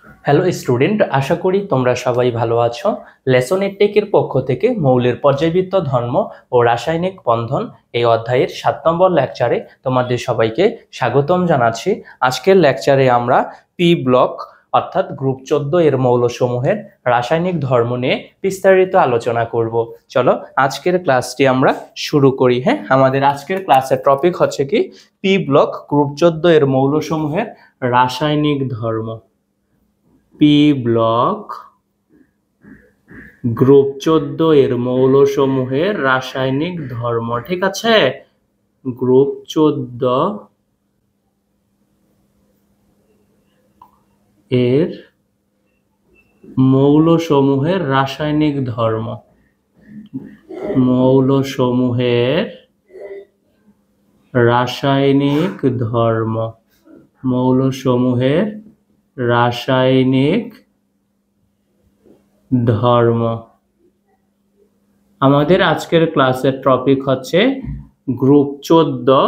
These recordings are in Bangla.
হ্যালো স্টুডেন্ট, আশা করি তোমরা সবাই ভালো আছো। লেসন টেকের পক্ষ থেকে মৌলের পর্যায়বৃত্ত ধর্ম ও রাসায়নিক বন্ধন এই অধ্যায়ের 7 নম্বর লেকচারে তোমাদের সবাইকে স্বাগতম জানাচ্ছি। আজকের লেকচারে আমরা পি ব্লক অর্থাৎ গ্রুপ 14 এর মৌলসমূহের রাসায়নিক ধর্ম নিয়ে বিস্তারিত আলোচনা করব। চলো আজকের ক্লাসটি আমরা শুরু করি। হ্যাঁ, আমাদের আজকের ক্লাসের টপিক হচ্ছে কি পি ব্লক গ্রুপ 14 এর মৌলসমূহের রাসায়নিক ধর্ম। পি ব্লক গ্রুপ 14 এর মৌলসমূহের রাসায়নিক ধর্ম। ঠিক আছে, গ্রুপ 14 এর মৌলসমূহের রাসায়নিক ধর্ম। মৌলসমূহের রাসায়নিক ধর্ম। মৌলসমূহের রাসায়নিক ধর্ম। আমাদের আজকের ক্লাসের টপিক হচ্ছে গ্রুপ 14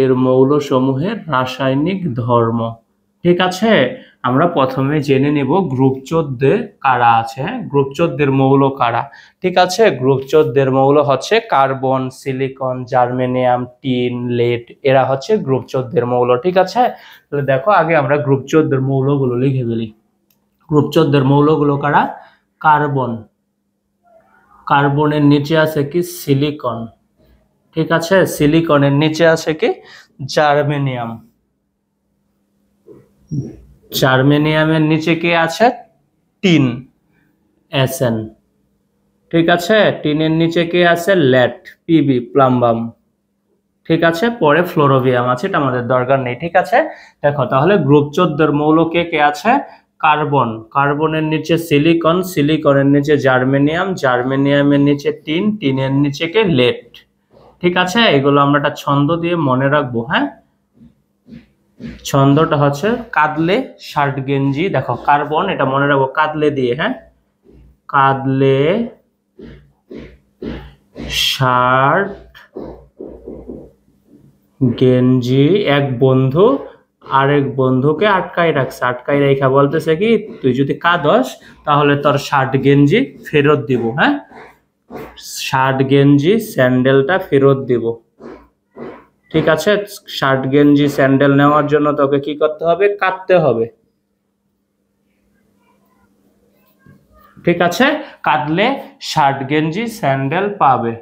এর মৌলসমূহের রাসায়নিক ধর্ম। ঠিক আছে, আমরা প্রথমে জেনে নেব গ্রুপ 14 কারা আছে। গ্রুপ 14 এর মৌল কারা? ঠিক আছে, গ্রুপ 14 এর মৌল হচ্ছে carbon, silicon, germanium, tin, lead. এরা হচ্ছে গ্রুপ 14 এর মৌল। ঠিক আছে, তাহলে দেখো আগে আমরা গ্রুপ 14 এর মৌলগুলো লিখে ফেলি। গ্রুপ 14 এর মৌলগুলো কারা? কার্বন, কার্বনের নিচে আছে কি সিলিকন। ঠিক আছে, সিলিকনের নিচে আছে কি জার্মেনিয়াম। জার্মেনিয়ামের নিচে কি আছে? Tin, SN. ঠিক আছে, টিনের নিচে কি আছে? Lead, PB, plumbum. ঠিক আছে, পরে ফ্লোরোভিয়াম আছে, এটা আমাদের দরকার নেই। ঠিক আছে, দেখো তাহলে গ্রুপ 14 এর মৌল কে কে আছে? কার্বন, কার্বনের নিচে সিলিকন, সিলিকনের নিচে জার্মেনিয়াম, জার্মেনিয়ামের নিচে টিন, টিনের নিচে কে লেড। ঠিক আছে, এগুলো আমরা একটা ছন্দ দিয়ে মনে রাখবো। হ্যাঁ, ছন্দটা হচ্ছে কাদলে শার্ট গেঞ্জি। দেখো কার্বন, এটা মনে রাখবো কাদলে দিয়ে। হ্যাঁ, কাদলে শার্ট গেঞ্জি। এক বন্ধু আরেক বন্ধুকে আটকাই রাখছে, আটকাই রেখা বলতেছে কি তুই যদি কাঁদস তাহলে তোর শার্ট গেঞ্জি ফেরত দিব। হ্যাঁ, শার্ট গেঞ্জি স্যান্ডেলটা ফেরত দিব। ঠিক আছে, শার্ট গেঞ্জি স্যান্ডেল নেওয়ার জন্য তোকে কি করতে হবে? কাঁদতে হবে। ঠিক আছে, কাঁদলে শার্ট গেঞ্জি স্যান্ডেল পাবে।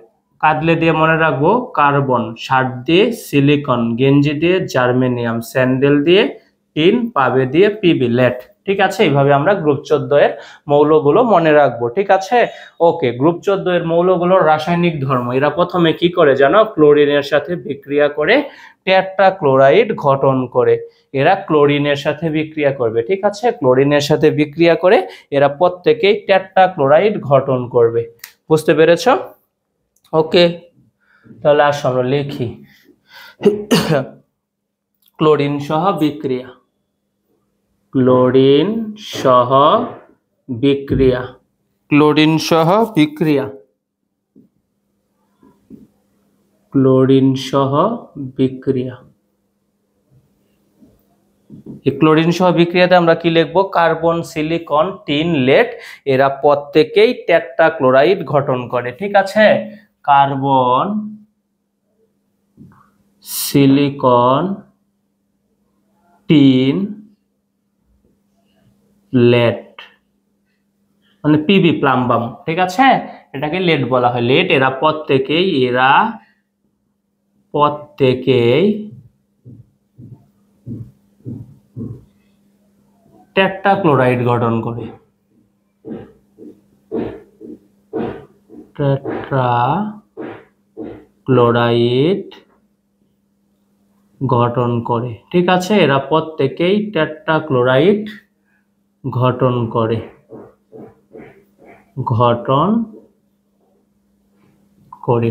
কাঁদলে দিয়ে মনে রাখবো কার্বন, শার্ট দিয়ে সিলিকন, গেঞ্জি দিয়ে জার্মেনিয়াম, স্যান্ডেল দিয়ে টিন, পাবে দিয়ে পিবি, লেড। ঠিক আছে, এইভাবে আমরা গ্রুপ 14 এর মৌলগুলো মনে রাখবো। ঠিক আছে, ওকে। গ্রুপ 14 এর মৌলগুলোর রাসায়নিক ধর্ম। এরা প্রথমে কি করে জানো? ক্লোরিনের সাথে বিক্রিয়া করে টেট্রাক্লোরাইড গঠন করে। এরা ক্লোরিনের সাথে বিক্রিয়া করবে। ঠিক আছে, ক্লোরিনের সাথে বিক্রিয়া করে এরা প্রত্যেকেই টেট্রাক্লোরাইড গঠন করবে। বুঝতে পেরেছো? ওকে, তাহলে আসো আমরা লিখি ক্লোরিন সহ বিক্রিয়া। ক্লোরিন সহ বিক্রিয়া। ক্লোরিন সহ বিক্রিয়া। ক্লোরিন সহ বিক্রিয়া। এই ক্লোরিন সহ বিক্রিয়াতে আমরা কি লিখবো? কার্বন, সিলিকন, টিন, লেড এরা প্রত্যেকেই টেট্রাক্লোরাইড গঠন করে। ঠিক আছে, কার্বন, সিলিকন, টিন, লেড মানে পিবি, প্লাম্বাম। ঠিক আছে, এটাকে লেড বলা হয়। লেড এরা প্রত্যেকেই টেট্রাক্লোরাইড গঠন করে। টেট্রাক্লোরাইড গঠন করে। ঠিক আছে, এরা প্রত্যেকেই টেট্রাক্লোরাইড গঠন করে।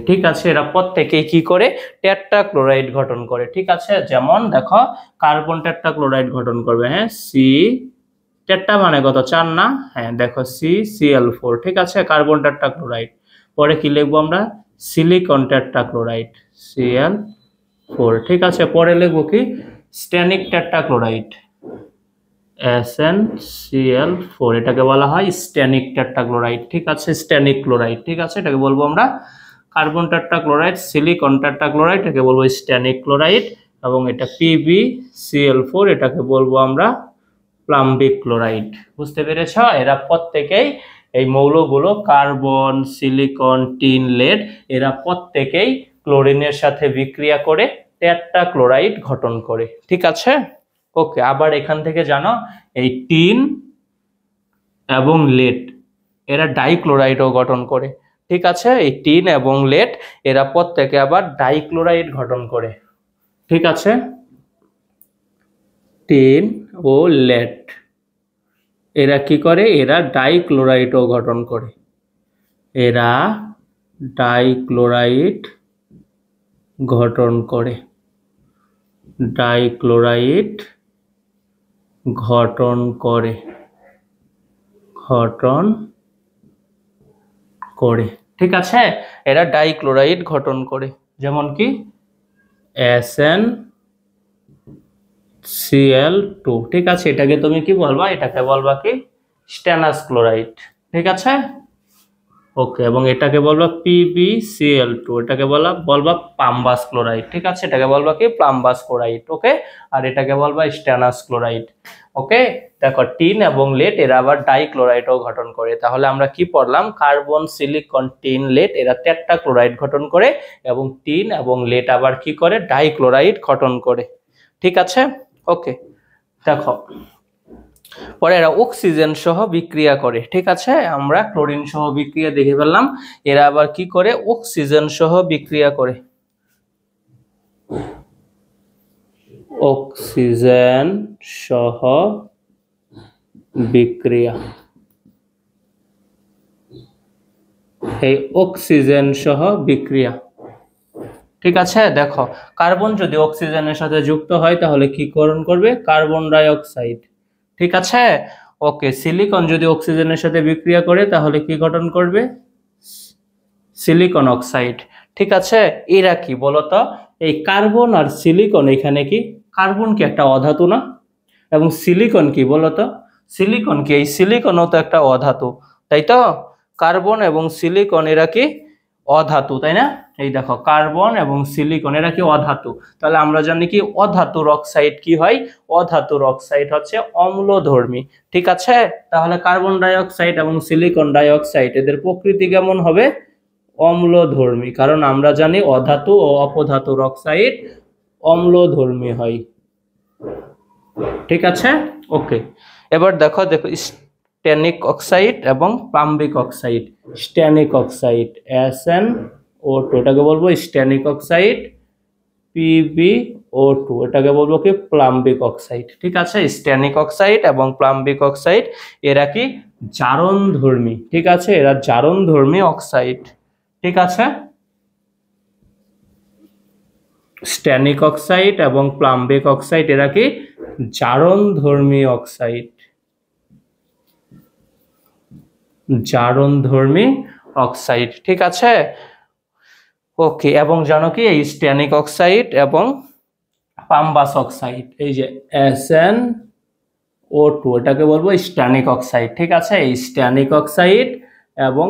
ঠিক আছে, এরা প্রত্যেকেই কি করে? টেট্রাক্লোরাইড গঠন করে। ঠিক আছে, যেমন দেখো কার্বন টেট্রাক্লোরাইড গঠন করবে। হ্যাঁ, সি টেট্রা মানে কত? 4 না? হ্যাঁ, দেখো CCl4। ঠিক আছে, কার্বন টেট্রাক্লোরাইড। পরে কি লিখবো আমরা? Silicon tetrachloride, Cl4। ঠিক আছে, পরে লিখবো কি? Stannic tetrachloride. SnCl4, এটাকে বলা হয় স্ট্যানিক টেট্রাক্লোরাইড। ঠিক আছে, স্ট্যানিক ক্লোরাইড। ঠিক আছে, এটাকে বলবো আমরা কার্বন টেট্রাক্লোরাইড, সিলিকন টেট্রাক্লোরাইড, এটাকে বলবো স্ট্যানিক ক্লোরাইড, এবং এটা PbCl4, এটাকে বলবো আমরা প্লাম্বিক ক্লোরাইড। বুঝতে পেরেছ? এরা প্রত্যেকেই, এই মৌলগুলো কার্বন, সিলিকন, টিন, লেড, এরা প্রত্যেকেই ক্লোরিনের সাথে বিক্রিয়া করে টেট্রাক্লোরাইড গঠন করে। ঠিক আছে, ওকে। আবার এখান থেকে জানো এই টিন এবং লেড এরা ডাইক্লোরাইডও গঠন করে। ঠিক আছে, এই টিন এবং লেড এরা প্রত্যেকে আবার ডাইক্লোরাইড গঠন করে। ঠিক আছে, টিন ও লেড এরা কি করে? এরা ডাইক্লোরাইডও গঠন করে। এরা ডাইক্লোরাইড গঠন করে। ডাইক্লোরাইড গঠন করে। গঠন করে। ঠিক আছে, এরা ডাইক্লোরাইড গঠন করে। যেমন কি SnCl2। ঠিক আছে, এটাকে তুমি কি বলবা? এটাকে বলবা কি স্ট্যানাস ক্লোরাইড। ঠিক আছে, ওকে। এবং এটাকে বলবা PbCl2, এটাকে বলবা পাম্বাস ক্লোরাইড। ঠিক আছে, এটাকে বলবা কি পাম্বাস ক্লোরাইড। ওকে, আর এটাকে বলবা স্ট্যানাস ক্লোরাইড। ওকে, দেখো টিন এবং লেড এরা আবার ডাইক্লোরাইডও গঠন করে। তাহলে আমরা কি পড়লাম? কার্বন, সিলিকন, টিন, লেড এরা টেট্রাক্লোরাইড গঠন করে, এবং টিন এবং লেড আবার কি করে? ডাইক্লোরাইড গঠন করে। ঠিক আছে, ওকে। দেখো পরে এরা অক্সিজেন সহ বিক্রিয়া করে। ঠিক আছে, আমরা ক্লোরিন সহ বিক্রিয়া দেখে ফেললাম, এরা আবার কি করে? অক্সিজেন সহ বিক্রিয়া করে। অক্সিজেন সহ বিক্রিয়া। এই অক্সিজেন সহ বিক্রিয়া। ঠিক আছে, দেখো কার্বন যদি অক্সিজেনের সাথে যুক্ত হয় তাহলে কি গঠন করবে? Carbon die oxide. ঠিক আছে, ওকে। সিলিকন যদি অক্সিজেনের সাথে বিক্রিয়া করে তাহলে কি গঠন করবে? Silicon oxide. ঠিক আছে, এরা কি বলতো? এই কার্বন আর সিলিকন, এখানে কি কার্বন কি একটা অধাতু না? এবং সিলিকন কি বলতো? সিলিকন কি? এই সিলিকনও তো একটা অধাতু, তাই তো? কার্বন এবং সিলিকন এরা কি অধাতু, তাই না? এই দেখো কার্বন এবং সিলিকন এরা কি অধাতু। তাহলে আমরা জানি কি অধাতুর অক্সাইড কি হয়? অধাতুর অক্সাইড হচ্ছে অম্লধর্মী। ঠিক আছে, তাহলে কার্বন ডাই অক্সাইড এবং সিলিকন ডাই অক্সাইড এদের প্রকৃতি কেমন হবে? অম্লধর্মী। কারণ আমরা জানি অধাতু ও অপধাতুর অক্সাইড অম্লধর্মী হয়। ঠিক আছে, ওকে। এবার দেখো স্ট্যানিক অক্সাইড এবং প্লাম্বিক অক্সাইড। স্ট্যানিক অক্সাইড SnO2, এটাকে বলবো স্ট্যানিক অক্সাইড। PbO2, এটাকে বলবো কি প্লাম্বিক অক্সাইড। ঠিক আছে, স্ট্যানিক অক্সাইড এবং প্লাম্বিক অক্সাইড এরা কি জারণধর্মী। ঠিক আছে, এরা জারণধর্মী অক্সাইড। ঠিক আছে, স্ট্যানিক অক্সাইড এবং প্লাম্বিক অক্সাইড এরা কি জারণধর্মী অক্সাইড। জারণধর্মী অক্সাইড। ঠিক আছে, ওকে। এবং জানো কি এই স্ট্যানিক অক্সাইড এবং পাম্বাস অক্সাইড, এই যে SnO2, এটাকে বলবো স্ট্যানিক অক্সাইড। ঠিক আছে, এই স্ট্যানিক অক্সাইড এবং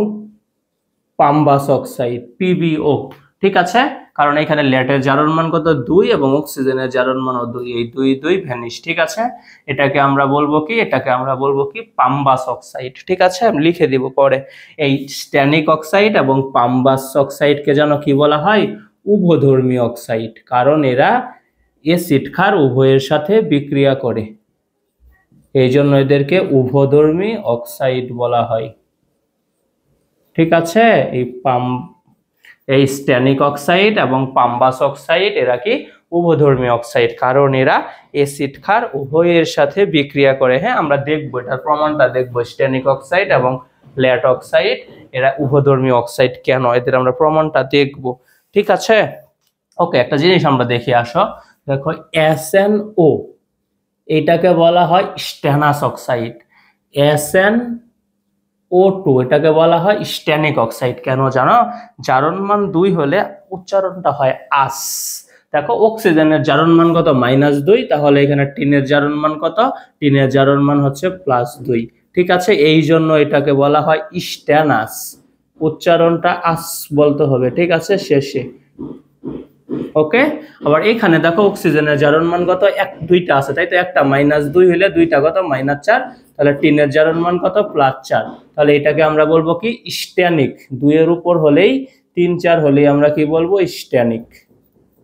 পাম্বাস অক্সাইড PbO। ঠিক আছে, কারণ এখানে লেটের জারণ মান কত? 2, এবং অক্সিজেনের জারণ মান 2, এই 2 2 ভ্যানিশ। ঠিক আছে, এটাকে আমরা বলবো কি? এটাকে আমরা বলবো কি পাম্বাস অক্সাইড। ঠিক আছে, আমি লিখে দিব পরে। এই স্ট্যানিক অক্সাইড এবং পাম্বাস অক্সাইডকে জানো কি বলা হয়? উভধর্মী অক্সাইড। কারণ এরা অ্যাসিড ক্ষার উভয়ের সাথে বিক্রিয়া করে, এই জন্য এদেরকে উভধর্মী অক্সাইড বলা হয়। ঠিক আছে, এই স্ট্যানিক অক্সাইড এবং পাম্বাস অক্সাইড এরা কি উভধর্মী অক্সাইড, কারণ এরা অ্যাসিড ক্ষার উভয়ের সাথে বিক্রিয়া করে। হ্যাঁ, আমরা দেখবো এটার প্রমাণটা দেখবো। স্ট্যানিক অক্সাইড এবং লেট অক্সাইড এরা উভধর্মী অক্সাইড কেন, এদের আমরা প্রমাণটা দেখবো। ঠিক আছে, ওকে। একটা জিনিস আমরা দেখি, আসো দেখো SnO, এটাকে বলা হয় স্ট্যানাস অক্সাইড। SnO2, এটাকে বলা হয় স্ট্যানিক অক্সাইড। কেন জানো? জারণ মান 2 হলে উচ্চারণটা হয় আস, দেখো অক্সিজেনের জারণ মান কত -2, তাহলে এখানে টিনের জারণ মান কত, টিনের জারণ মান হচ্ছে +2। ঠিক আছে, এই জন্য এটাকে বলা হয় স্ট্যানাস, উচ্চারণটা আস বলতে হবে, ঠিক আছে, শেষে। ওকে, আবার এখানে দেখো অক্সিজেনের জারণ মান কত, দুইটা আছে তাই তো, একটা -2 হলে দুইটা কত -4, তাহলে টিনের জারণ মান কত +4, তাহলে এটাকে আমরা বলবো কি স্ট্যানিক। 2 এর উপর হলেই 3 4 হলেই আমরা কি বলবো স্ট্যানিক।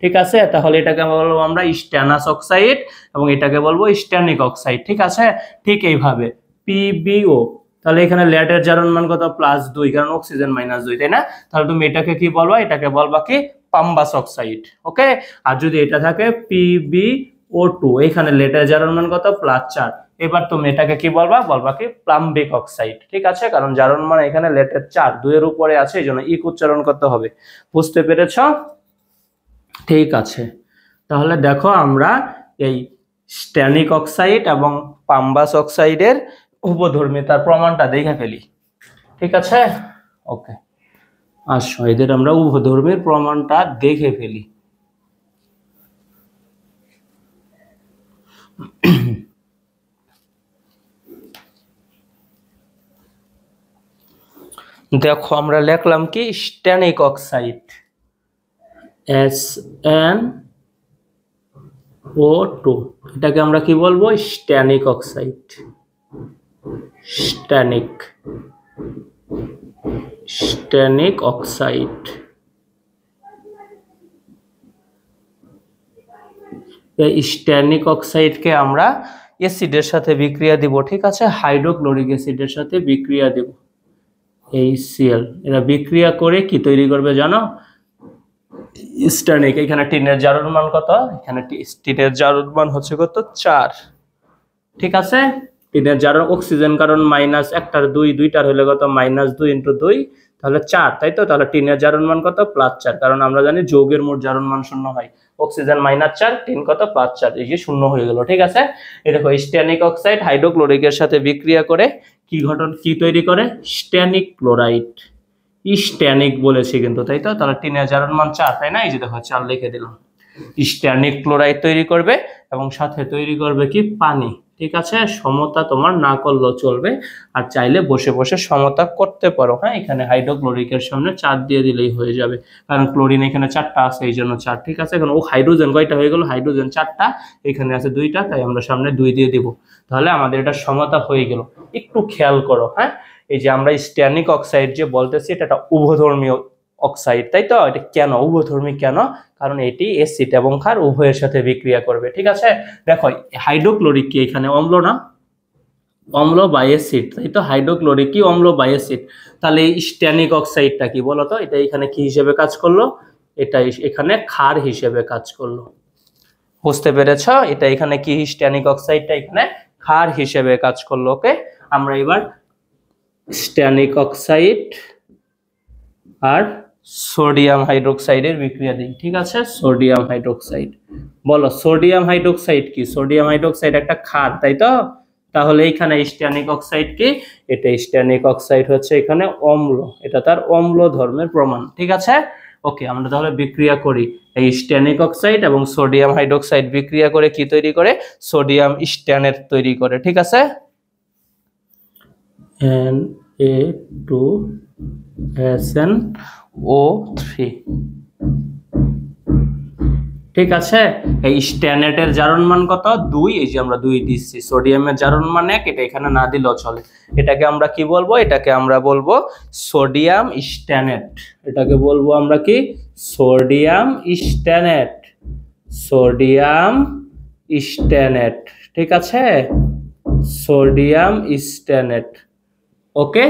ঠিক আছে, তাহলে এটাকে বলবো আমরা স্ট্যানাস অক্সাইড এবং এটাকে বলবো স্ট্যানিক অক্সাইড। ঠিক আছে, ঠিক এইভাবে PbO, তাহলে এখানে লেটের জারণ মান কত +2, কারণ অক্সিজেন -2, তাই না? তাহলে তুমি এটাকে কি বলবা, এটাকে বলবা কি পাম্বাস অক্সাইড। ওকে, আর যদি এটা থাকে PbO2, এখানে লেটের জারণ মান কত +4, এবার তুমি এটাকে কি বলবা, বলবা কি প্লাম্বিক অক্সাইড। ঠিক আছে, কারণ জারণ মান এখানে লেটের 4, 2 এর উপরে আছে, এই জন্য ইক উচ্চারণ করতে হবে। বুঝতে পেরেছ? ঠিক আছে, তাহলে দেখো আমরা এই স্ট্যানিক অক্সাইড এবং পাম্বাস অক্সাইডের উপধর্মিতার প্রমাণটা দেখে ফেলি। ঠিক আছে, ওকে, আসো এদের আমরা উপধর্মীর প্রমাণটা দেখে ফেলি। দেখো আমরা লিখলাম কি স্ট্যানিক অক্সাইড, SnO2, এটাকে আমরা কি বলবো স্ট্যানিক অক্সাইড। স্ট্যানিক অক্সাইড, এই স্ট্যানিক অক্সাইডকে আমরা অ্যাসিডের সাথে বিক্রিয়া দিব। ঠিক আছে, হাইড্রোক্লোরিক অ্যাসিডের সাথে বিক্রিয়া দেব, HCl। এরা বিক্রিয়া করে কি তৈরি করবে জানো, স্ট্যানিক। এখানে টিনের জারণ মান কত, এখানে টিনের জারণ মান হচ্ছে কত 4। ঠিক আছে, টিনের জারণ অক্সিজেন কারণ একটার 2, দুইটার হলে কত -2 × 2, তাহলে 4, তাই তো? তাহলে টিনের জারণ মান কত +4, কারণ আমরা জানি যৌগের মোট জারণ মান 0 হয়। অক্সিজেন -4, টিন কত +4, এই যে 0 হয়ে গেল। ঠিক আছে, এই দেখো স্ট্যানিক অক্সাইড হাইড্রোক্লোরিকের সাথে বিক্রিয়া করে কি তৈরি করে, স্ট্যানিক ক্লোরাইড। স্ট্যানিক বলেছি কিন্তু, তাই তো? তাহলে টিনের জারণ মান 4, তাই না? এই যে দেখো 4 লিখে দিলাম। স্ট্যানিক ক্লোরাইড তৈরি করবে এবং সাথে তৈরি করবে কি পানি। ঠিক আছে, সমতা তোমার না করলেও চলবে, আর চাইলে বসে বসে সমতা করতে পারো। হ্যাঁ, এখানে হাইড্রোক্লোরিকের সামনে 4 দিয়ে দিলেই হয়ে যাবে, কারণ ক্লোরিন এখানে 4টা আছে, এই জন্য 4। ঠিক আছে, এখন ও হাইড্রোজেন কয়টা হয়ে গেল, হাইড্রোজেন 4টা, এখানে আছে 2টা, তাই আমরা সামনে 2 দিয়ে দিব, তাহলে আমাদের এটা সমতা হয়ে গেল। একটু খেয়াল করো, হ্যাঁ, এই যে আমরা স্ট্যানিক অক্সাইড যে বলতেছি, এটা একটা উভধর্মী অক্সাইড, তাই তো? এটা কেন উভধর্মী, কেন? কারণ এটি অ্যাসিড এবং ক্ষার উভয়ের সাথে বিক্রিয়া করবে। ঠিক আছে, দেখো হাইড্রোক্লোরিক কি এখানে অম্ল না, অম্ল বা অ্যাসিড, তাই তো? হাইড্রোক্লোরিক কি অম্ল বা অ্যাসিড, তাহলে এই স্ট্যানিক অক্সাইডটা কি বলতো, এটা এখানে কি হিসেবে কাজ করলো, এটা এখানে ক্ষার হিসেবে কাজ করলো। বুঝতে পেরেছ? এটা এখানে কি, স্ট্যানিক অক্সাইডটা এখানে ক্ষার হিসেবে কাজ করলো। ওকে, আমরা এবার স্ট্যানিক অক্সাইড আর সোডিয়াম হাইড্রোক্সাইডের বিক্রিয়া দিই। ঠিক আছে, সোডিয়াম হাইড্রোক্সাইড, বলো সোডিয়াম হাইড্রোক্সাইড কি, সোডিয়াম হাইড্রোক্সাইড একটা ক্ষার, তাই তো? তাহলে এখানে স্ট্যানিক অক্সাইড কি, এটা স্ট্যানিক অক্সাইড হচ্ছে এখানে অম্ল, এটা তার অম্ল ধর্মের প্রমাণ। ঠিক আছে, ওকে, আমরা তাহলে বিক্রিয়া করি। এই স্ট্যানিক অক্সাইড এবং সোডিয়াম হাইড্রোক্সাইড বিক্রিয়া করে কি তৈরি করে, সোডিয়াম স্ট্যানেট তৈরি করে। ঠিক আছে, Na2SnO3। ঠিক আছে, এই স্ট্যানেটের জারণ মান কত 2, এই যে আমরা 2 দিচ্ছি। সোডিয়ামের জারণ মান 1, এটা এখানে না দিলেও চলে। এটাকে আমরা কি বলবো, এটাকে আমরা বলবো সোডিয়াম স্ট্যানেট। এটাকে বলবো আমরা কি, সোডিয়াম স্ট্যানেট, সোডিয়াম স্ট্যানেট। ঠিক আছে, সোডিয়াম স্ট্যানেট। ওকে,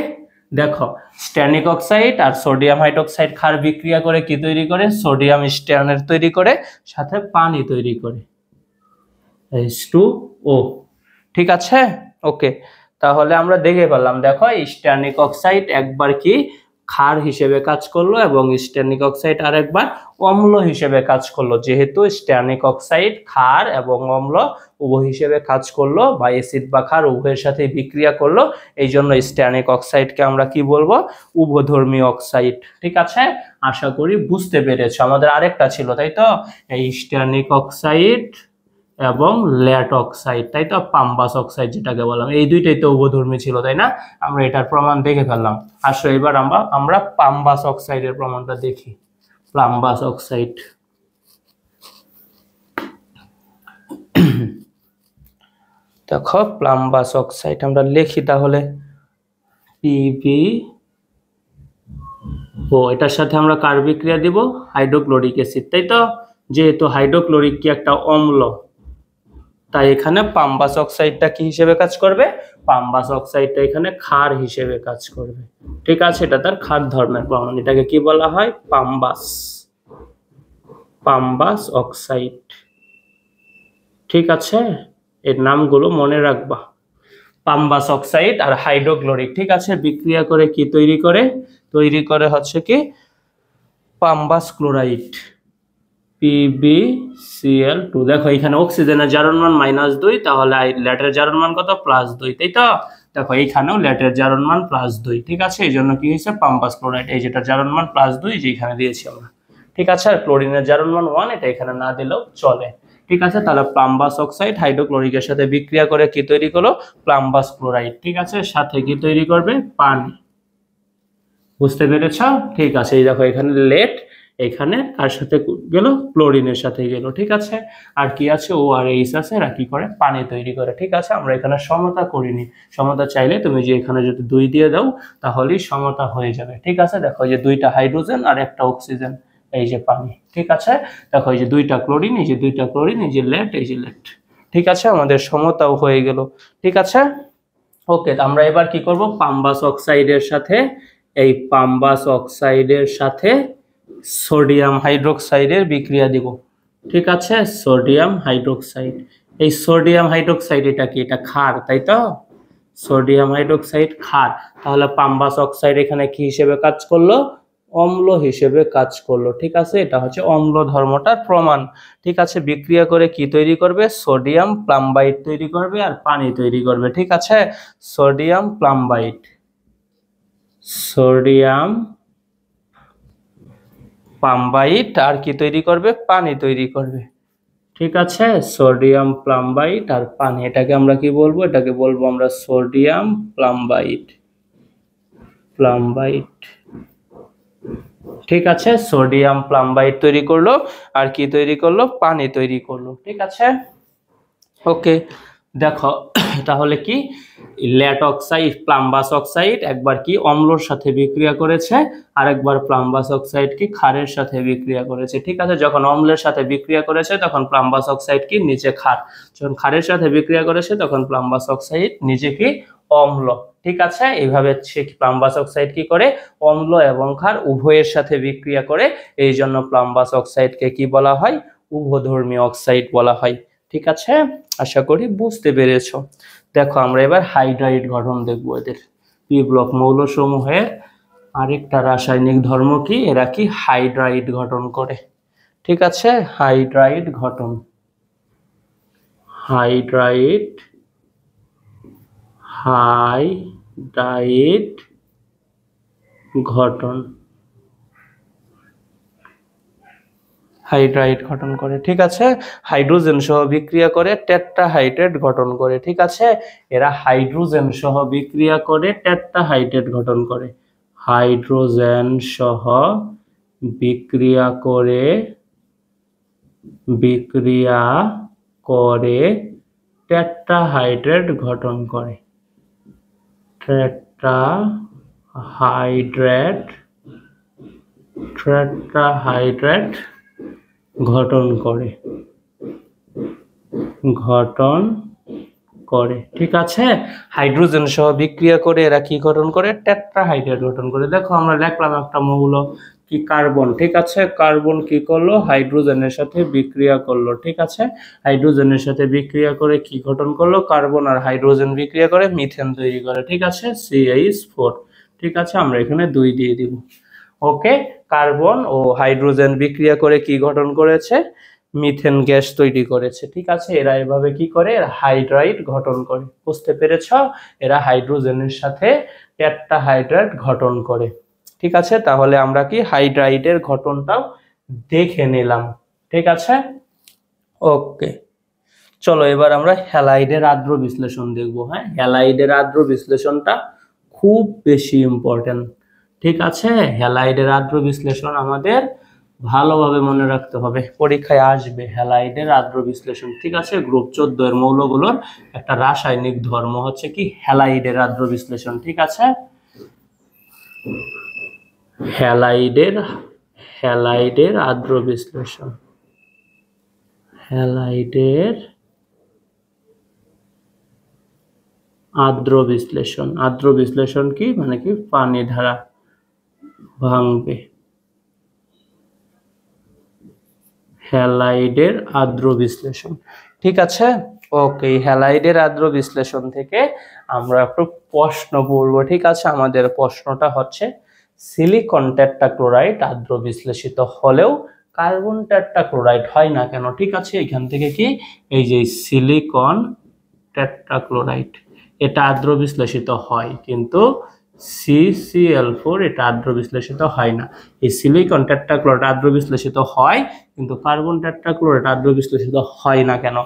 দেখো স্ট্যানিক অক্সাইড আর সোডিয়াম হাইড্রোক্সাইড ক্ষার বিক্রিয়া করে কি তৈরি করে, সোডিয়াম স্ট্যানেট তৈরি করে, সাথে পানি তৈরি করে, H2O। ঠিক আছে, ওকে, তাহলে আমরা দেখে পেলাম, দেখো স্ট্যানিক অক্সাইড একবার কি ক্ষার হিসেবে কাজ করলো এবং স্ট্যানিক অক্সাইড আরেকবার অম্ল হিসেবে কাজ করলো। যেহেতু স্ট্যানিক অক্সাইড ক্ষার এবং অম্ল উভয় হিসেবে কাজ করলো বা অ্যাসিড বা ক্ষার উভয়ের সাথে বিক্রিয়া করলো, এই জন্য স্ট্যানিক অক্সাইডকে আমরা কি বলবো, উভধর্মী অক্সাইড। ঠিক আছে, আশা করি বুঝতে পেরেছো। আমাদের আরেকটা ছিল তাই তো, এই স্ট্যানিক অক্সাইড এবং ল্যাট অক্সাইড, তাই তো, পাম্বাস অক্সাইড যেটাকে বললাম, এই দুইটাই তো উভধর্মী ছিল তাই না, আমরা এটার প্রমাণ দেখে ফেললাম। আসো এবার আমরা পাম্বাস অক্সাইডের প্রমাণটা দেখি। পাম্বাস অক্সাইড, দেখো পাম্বাস অক্সাইড আমরা লিখি তাহলে পিবি, ও এটার সাথে আমরা কার বিক্রিয়া দিব, হাইড্রোক্লোরিক অ্যাসিড, তাই তো, যেহেতু হাইড্রোক্লোরিক কি একটা অম্ল, তাই এখানে পাম্বাস অক্সাইডটা কি হিসেবে কাজ করবে, পাম্বাস অক্সাইডটা এখানে ক্ষার হিসেবে কাজ করবে। ঠিক আছে, এটা তার ক্ষার ধর্মের প্রমাণ, এটাকে কি বলা হয়, পাম্বাস অক্সাইড। ঠিক আছে, এর নামগুলো মনে রাখবা, পাম্বাস অক্সাইড আর হাইড্রোক্লোরিক। ঠিক আছে, বিক্রিয়া করে কি তৈরি করে হচ্ছে কি পাম্বাস ক্লোরাইড, PbCl2। দেখো এখানে অক্সিজেনের জারণ মান -2, তাহলে ল্যাটের জারণ মান কত, +2, তাই তো। দেখো এইখানেও ল্যাটের জারণ মান +2। ঠিক আছে, এই জন্য কি হয়েছে, পাম্বাস ক্লোরাইড, এই যেটা জারণ মান +2 যেখানে দিয়েছি আমরা। ঠিক আছে, আর ক্লোরিনের জারণ মান 1, এটা এখানে না দিলেও চলে। ঠিক আছে, তাহলে পাম্বাস অক্সাইড হাইড্রোক্লোরিকের সাথে বিক্রিয়া করে কি তৈরি করলো, পাম্বাস ক্লোরাইড। ঠিক আছে, সাথে কি তৈরি করবে, পানি। বুঝতে পেরেছ? ঠিক আছে, এই দেখো এখানে লেট, এখানে কার সাথে গেল, ক্লোরিনের সাথে গেল। ঠিক আছে, আর কি আছে, ও আর এইচ আছে, এরা কি করে, পানি তৈরি করে। ঠিক আছে, আমরা এখানে সমতা করিনি, সমতা চাইলে তুমি যে এখানে যদি 2 দিয়ে দাও তাহলেই সমতা হয়ে যাবে। ঠিক আছে, দেখো এই যে 2টা হাইড্রোজেন আর একটা অক্সিজেন, এই যে পানি। ঠিক আছে, দেখো এই যে 2টা ক্লোরিন, এই যে 2টা ক্লোরিন, এই যে লেট, এই যে লেট। ঠিক আছে, আমাদের সমতাও হয়ে গেল। ঠিক আছে, ওকে, আমরা এবার কি করব, পাম্বাস অক্সাইডের সাথে, এই পাম্বাস অক্সাইডের সাথে সোডিয়াম হাইড্রোক্সাইডের বিক্রিয়া দিব। ঠিক আছে, সোডিয়াম হাইড্রোক্সাইড, এই সোডিয়াম হাইড্রোক্সাইড এটা কি, এটা ক্ষার, তাই তো, সোডিয়াম হাইড্রোক্সাইড ক্ষার। তাহলে পাম্বাস অক্সাইড এখানে কি হিসেবে কাজ করলো, অম্ল হিসেবে কাজ করলো। ঠিক আছে, এটা হচ্ছে অম্ল ধর্মটার প্রমাণ। ঠিক আছে, বিক্রিয়া করে কি তৈরি করবে, সোডিয়াম প্লাম্বাইড তৈরি করবে আর পানি তৈরি করবে। ঠিক আছে, সোডিয়াম প্লাম্বাইড, সোডিয়াম পাম্বাইট আর কি তৈরি করবে, পানি তৈরি করবে। ঠিক আছে, সোডিয়াম প্লাম্বাইট আর পানি, এটাকে আমরা কি বলবো, এটাকে বলবো আমরা সোডিয়াম প্লাম্বাইট। ঠিক আছে, সোডিয়াম প্লাম্বাইট তৈরি করলো আর কি তৈরি করলো, পানি তৈরি করলো। ঠিক আছে, ওকে, দেখো তাহলে কি, ল্যাট অক্সাইড, পাম্বাস অক্সাইড একবার কি অম্লর সাথে বিক্রিয়া করেছে, আর একবার পাম্বাস অক্সাইড কি ক্ষারের সাথে বিক্রিয়া করেছে। ঠিক আছে, যখন অম্লের সাথে বিক্রিয়া করেছে তখন পাম্বাস অক্সাইড কি নিচে ক্ষার, যখন ক্ষারের সাথে বিক্রিয়া করেছে তখন পাম্বাস অক্সাইড নিচে কি অম্ল। ঠিক আছে, এইভাবে পাম্বাস অক্সাইড কি করে, অম্ল এবং ক্ষার উভয়ের সাথে বিক্রিয়া করে, এই জন্য পাম্বাস অক্সাইডকে কি বলা হয়, উভধর্মী অক্সাইড বলা হয়। ঠিক আছে, আশা করি বুঝতে পেরেছো। দেখো আমরা এবার হাইড্রাইড গঠন দেখবো, এদের পি ব্লক মৌলসমূহের আরেকটা রাসায়নিক ধর্ম কি, এরা কি হাইড্রাইড গঠন করে। ঠিক আছে, হাইড্রাইড গঠন, হাইড্রাইড গঠন, হাইড্রাইড গঠন করে। ঠিক আছে, হাইড্রোজেন সহ বিক্রিয়া করে টেট্রাহাইড্রেট গঠন করে। ঠিক আছে, এরা হাইড্রোজেন সহ বিক্রিয়া করে টেট্রাহাইড্রেট গঠন করে, হাইড্রোজেন সহ বিক্রিয়া করে টেট্রাহাইড্রেট গঠন করে, টেট্রাহাইড্রেট গঠন করে। ঠিক আছে, হাইড্রোজেন সহ বিক্রিয়া করে এরা কি গঠন করে, টেট্রাহাইড্রেট গঠন করে। দেখো আমরা লিখলাম একটা মৌল কি, কার্বন। ঠিক আছে, কার্বন কি করলো, হাইড্রোজেনের সাথে বিক্রিয়া করলো। ঠিক আছে, হাইড্রোজেনের সাথে বিক্রিয়া করে কি গঠন করলো, কার্বন আর হাইড্রোজেন বিক্রিয়া করে মিথেন তৈরি করে। ঠিক আছে, CH4। ঠিক আছে, আমরা এখানে 2 দিয়ে দিব। ওকে, কার্বন ও হাইড্রোজেন বিক্রিয়া করে কি গঠন করেছে, মিথেন গ্যাস তৈরি করেছে। ঠিক আছে, এরা এভাবে কি করে, হাইড্রাইড গঠন করে। বুঝতে পেরেছ? এরা হাইড্রোজেনের সাথে টেট্রাহাইড্রাইড গঠন করে। ঠিক আছে, তাহলে আমরা কি হাইড্রাইডের গঠনটাও দেখে নিলাম। ঠিক আছে, ওকে। চলো এবার আমরা হ্যালাইডের আদ্র বিশ্লেষণ দেখব। হ্যাঁ, হ্যালাইডের আদ্র বিশ্লেষণটা খুব বেশি ইম্পর্টেন্ট। ঠিক আছে, হ্যালাইডের আদ্র বিশ্লেষণ আমাদের ভালোভাবে মনে রাখতে হবে, পরীক্ষায় আসবে হ্যালাইডের আদ্র বিশ্লেষণ। ঠিক আছে, গ্রুপ 14 এর মৌলগুলোর একটা রাসায়নিক ধর্ম হচ্ছে কি হ্যালাইডের আদ্র বিশ্লেষণ। ঠিক আছে, হ্যালাইডের আদ্র বিশ্লেষণ, হ্যালাইডের আদ্র বিশ্লেষণ। আদ্র বিশ্লেষণ কি মানে কি, পানি ধারা ভাঙবে। হ্যালাইডের আদ্র বিশ্লেষণ। ঠিক আছে, ওকে। হ্যালাইডের আদ্র বিশ্লেষণ থেকে আমরা একটু প্রশ্ন পড়ব। ঠিক আছে, আমাদের প্রশ্নটা হচ্ছে সিলিকন টেট্রাক্লোরাইড আদ্র বিশ্লেষিত হলেও কার্বন টেট্রাক্লোরাইড হয় না কেন? ঠিক আছে, এখান থেকে কি এই যে সিলিকন টেট্রাক্লোরাইড এটা আদ্র বিশ্লেষিত হয়, কিন্তু CCl4 এটা আদ্র বিশ্লেষিত হয় না। এই সিলিকন টেট্রাক্লোরাইড আদ্র বিশ্লেষিত হয়, কিন্তু কার্বন টেট্রাক্লোরাইড আদ্র বিশ্লেষিত হয় না কেন?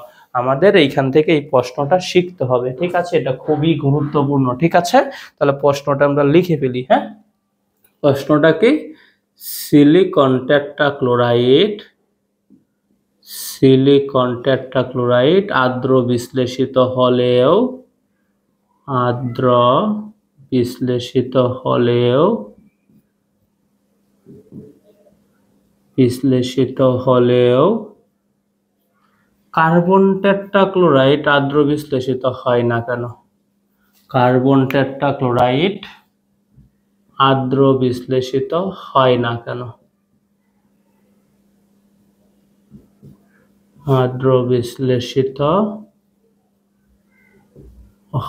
আমাদের এইখান থেকে এই প্রশ্নটা শিখতে হবে। ঠিক আছে, এটা খুবই গুরুত্বপূর্ণ। ঠিক আছে, তাহলে প্রশ্নটা আমরা লিখে ফেলি। হ্যাঁ, প্রশ্নটা কি, সিলিকন টেট্রাক্লোরাইড আদ্র বিশ্লেষিত হলেও কার্বন টেট্রাক্লোরাইড আদ্র বিশ্লেষিত হয় না কেন? কার্বন টেট্রাক্লোরাইড আদ্র বিশ্লেষিত হয় না কেন? আদ্র বিশ্লেষিত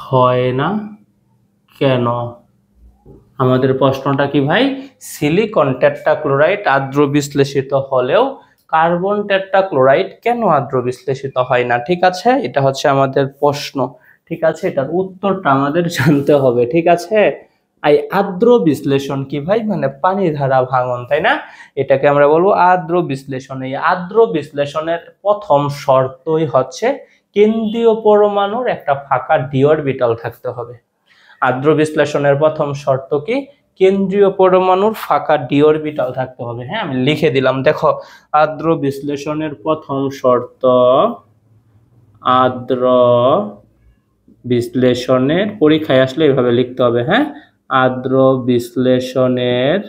হয় না কেন? আমাদের প্রশ্নটা কি ভাই, সিলিকন টেট্রাক্লোরাইড আদ্র বিশ্লেষিত হলেও কার্বন টেট্রাক্লোরাইড কেন আদ্র বিশ্লেষিত হয় না? ঠিক আছে, এটা হচ্ছে আমাদের প্রশ্ন। ঠিক আছে, এটার উত্তরটা আমাদের জানতে হবে। ঠিক আছে, এই আদ্র বিশ্লেষণ কি ভাই, মানে পানি ধারা ভাঙন, তাই না? এটাকে আমরা বলবো আদ্র বিশ্লেষণ। এই আদ্র বিশ্লেষণের প্রথম শর্তই হচ্ছে কেন্দ্রীয় পরমাণুর একটা ফাঁকা ডি অরবিটাল থাকতে হবে। আদ্র বিশ্লেষণের প্রথম শর্ত কি, কেন্দ্রীয় পরমাণুর ফাঁকা ডি অরবিটাল থাকতে হবে। হ্যাঁ, আমি লিখে দিলাম, দেখো আদ্র বিশ্লেষণের প্রথম শর্ত, আদ্র বিশ্লেষণের পরীক্ষায় আসলে এইভাবে লিখতে হবে। হ্যাঁ, আদ্র বিশ্লেষণের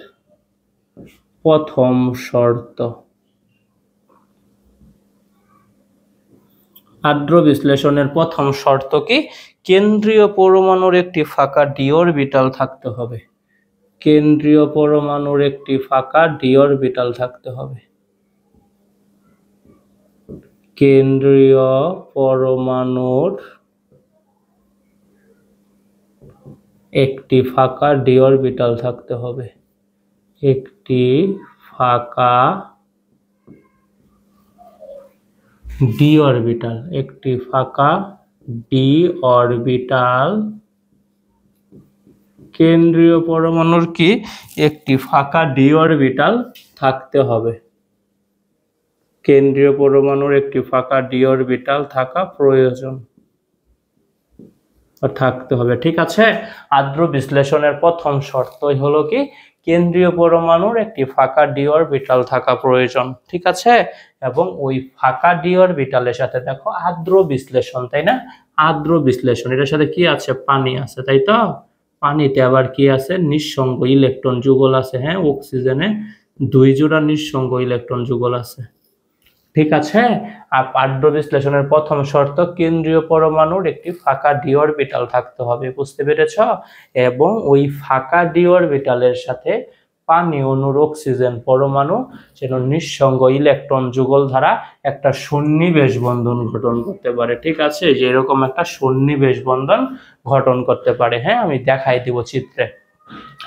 প্রথম শর্ত, আদ্র বিশ্লেষণের প্রথম শর্ত কি, কেন্দ্রীয় পরমাণুর একটি ফাঁকা ডি অরবিটাল থাকতে হবে। কেন্দ্রীয় পরমাণুর একটি ফাঁকা ডি অরবিটাল থাকতে হবে। কেন্দ্রীয় পরমাণুর একটি ফাঁকা ডি অরবিটাল থাকতে হবে। একটি ফাঁকা ডি অরবিটাল, একটি ফাঁকা ডি অরবিটাল, কেন্দ্রীয় পরমাণুর কি একটি ফাঁকা ডি অরবিটাল থাকতে হবে। কেন্দ্রীয় পরমাণুর একটি ফাঁকা ডি অরবিটাল থাকা প্রয়োজন, থাকতে হবে। ঠিক আছে, আদ্র বিশ্লেষণের প্রথম শর্তই হলো কি, কেন্দ্রীয় পরমাণুর একটি ফাঁকা ডি অরবিটাল থাকা প্রয়োজন। ঠিক আছে, এবং ওই ফাঁকা ডি অরবিটালের সাথে দেখো আদ্র বিশ্লেষণ, তাই না? আদ্র বিশ্লেষণ, এটার সাথে কি আছে, পানি আছে, তাই তো? পানিতে আবার কি আছে, নিঃসঙ্গ ইলেকট্রন যুগল আছে। হ্যাঁ, অক্সিজেনে 2 জোড়া নিঃসঙ্গ ইলেকট্রন যুগল আছে। ঠিক আছে, আর আদ্র বিশ্লেষণের প্রথম শর্ত, কেন্দ্রীয় পরমাণুর একটি ফাঁকা ডি অরবিটাল থাকতে হবে। বুঝতে পেরেছ? এবং ওই ফাঁকা ডি অরবিটালের সাথে পানি অণুর অক্সিজেন পরমাণু যেন নিঃসঙ্গ ইলেকট্রন যুগল দ্বারা একটা সন্নিবেশ বন্ধন গঠন করতে পারে। ঠিক আছে, যে এরকম একটা সন্নিবেশ বন্ধন গঠন করতে পারে। হ্যাঁ, আমি দেখাই দিব চিত্রে।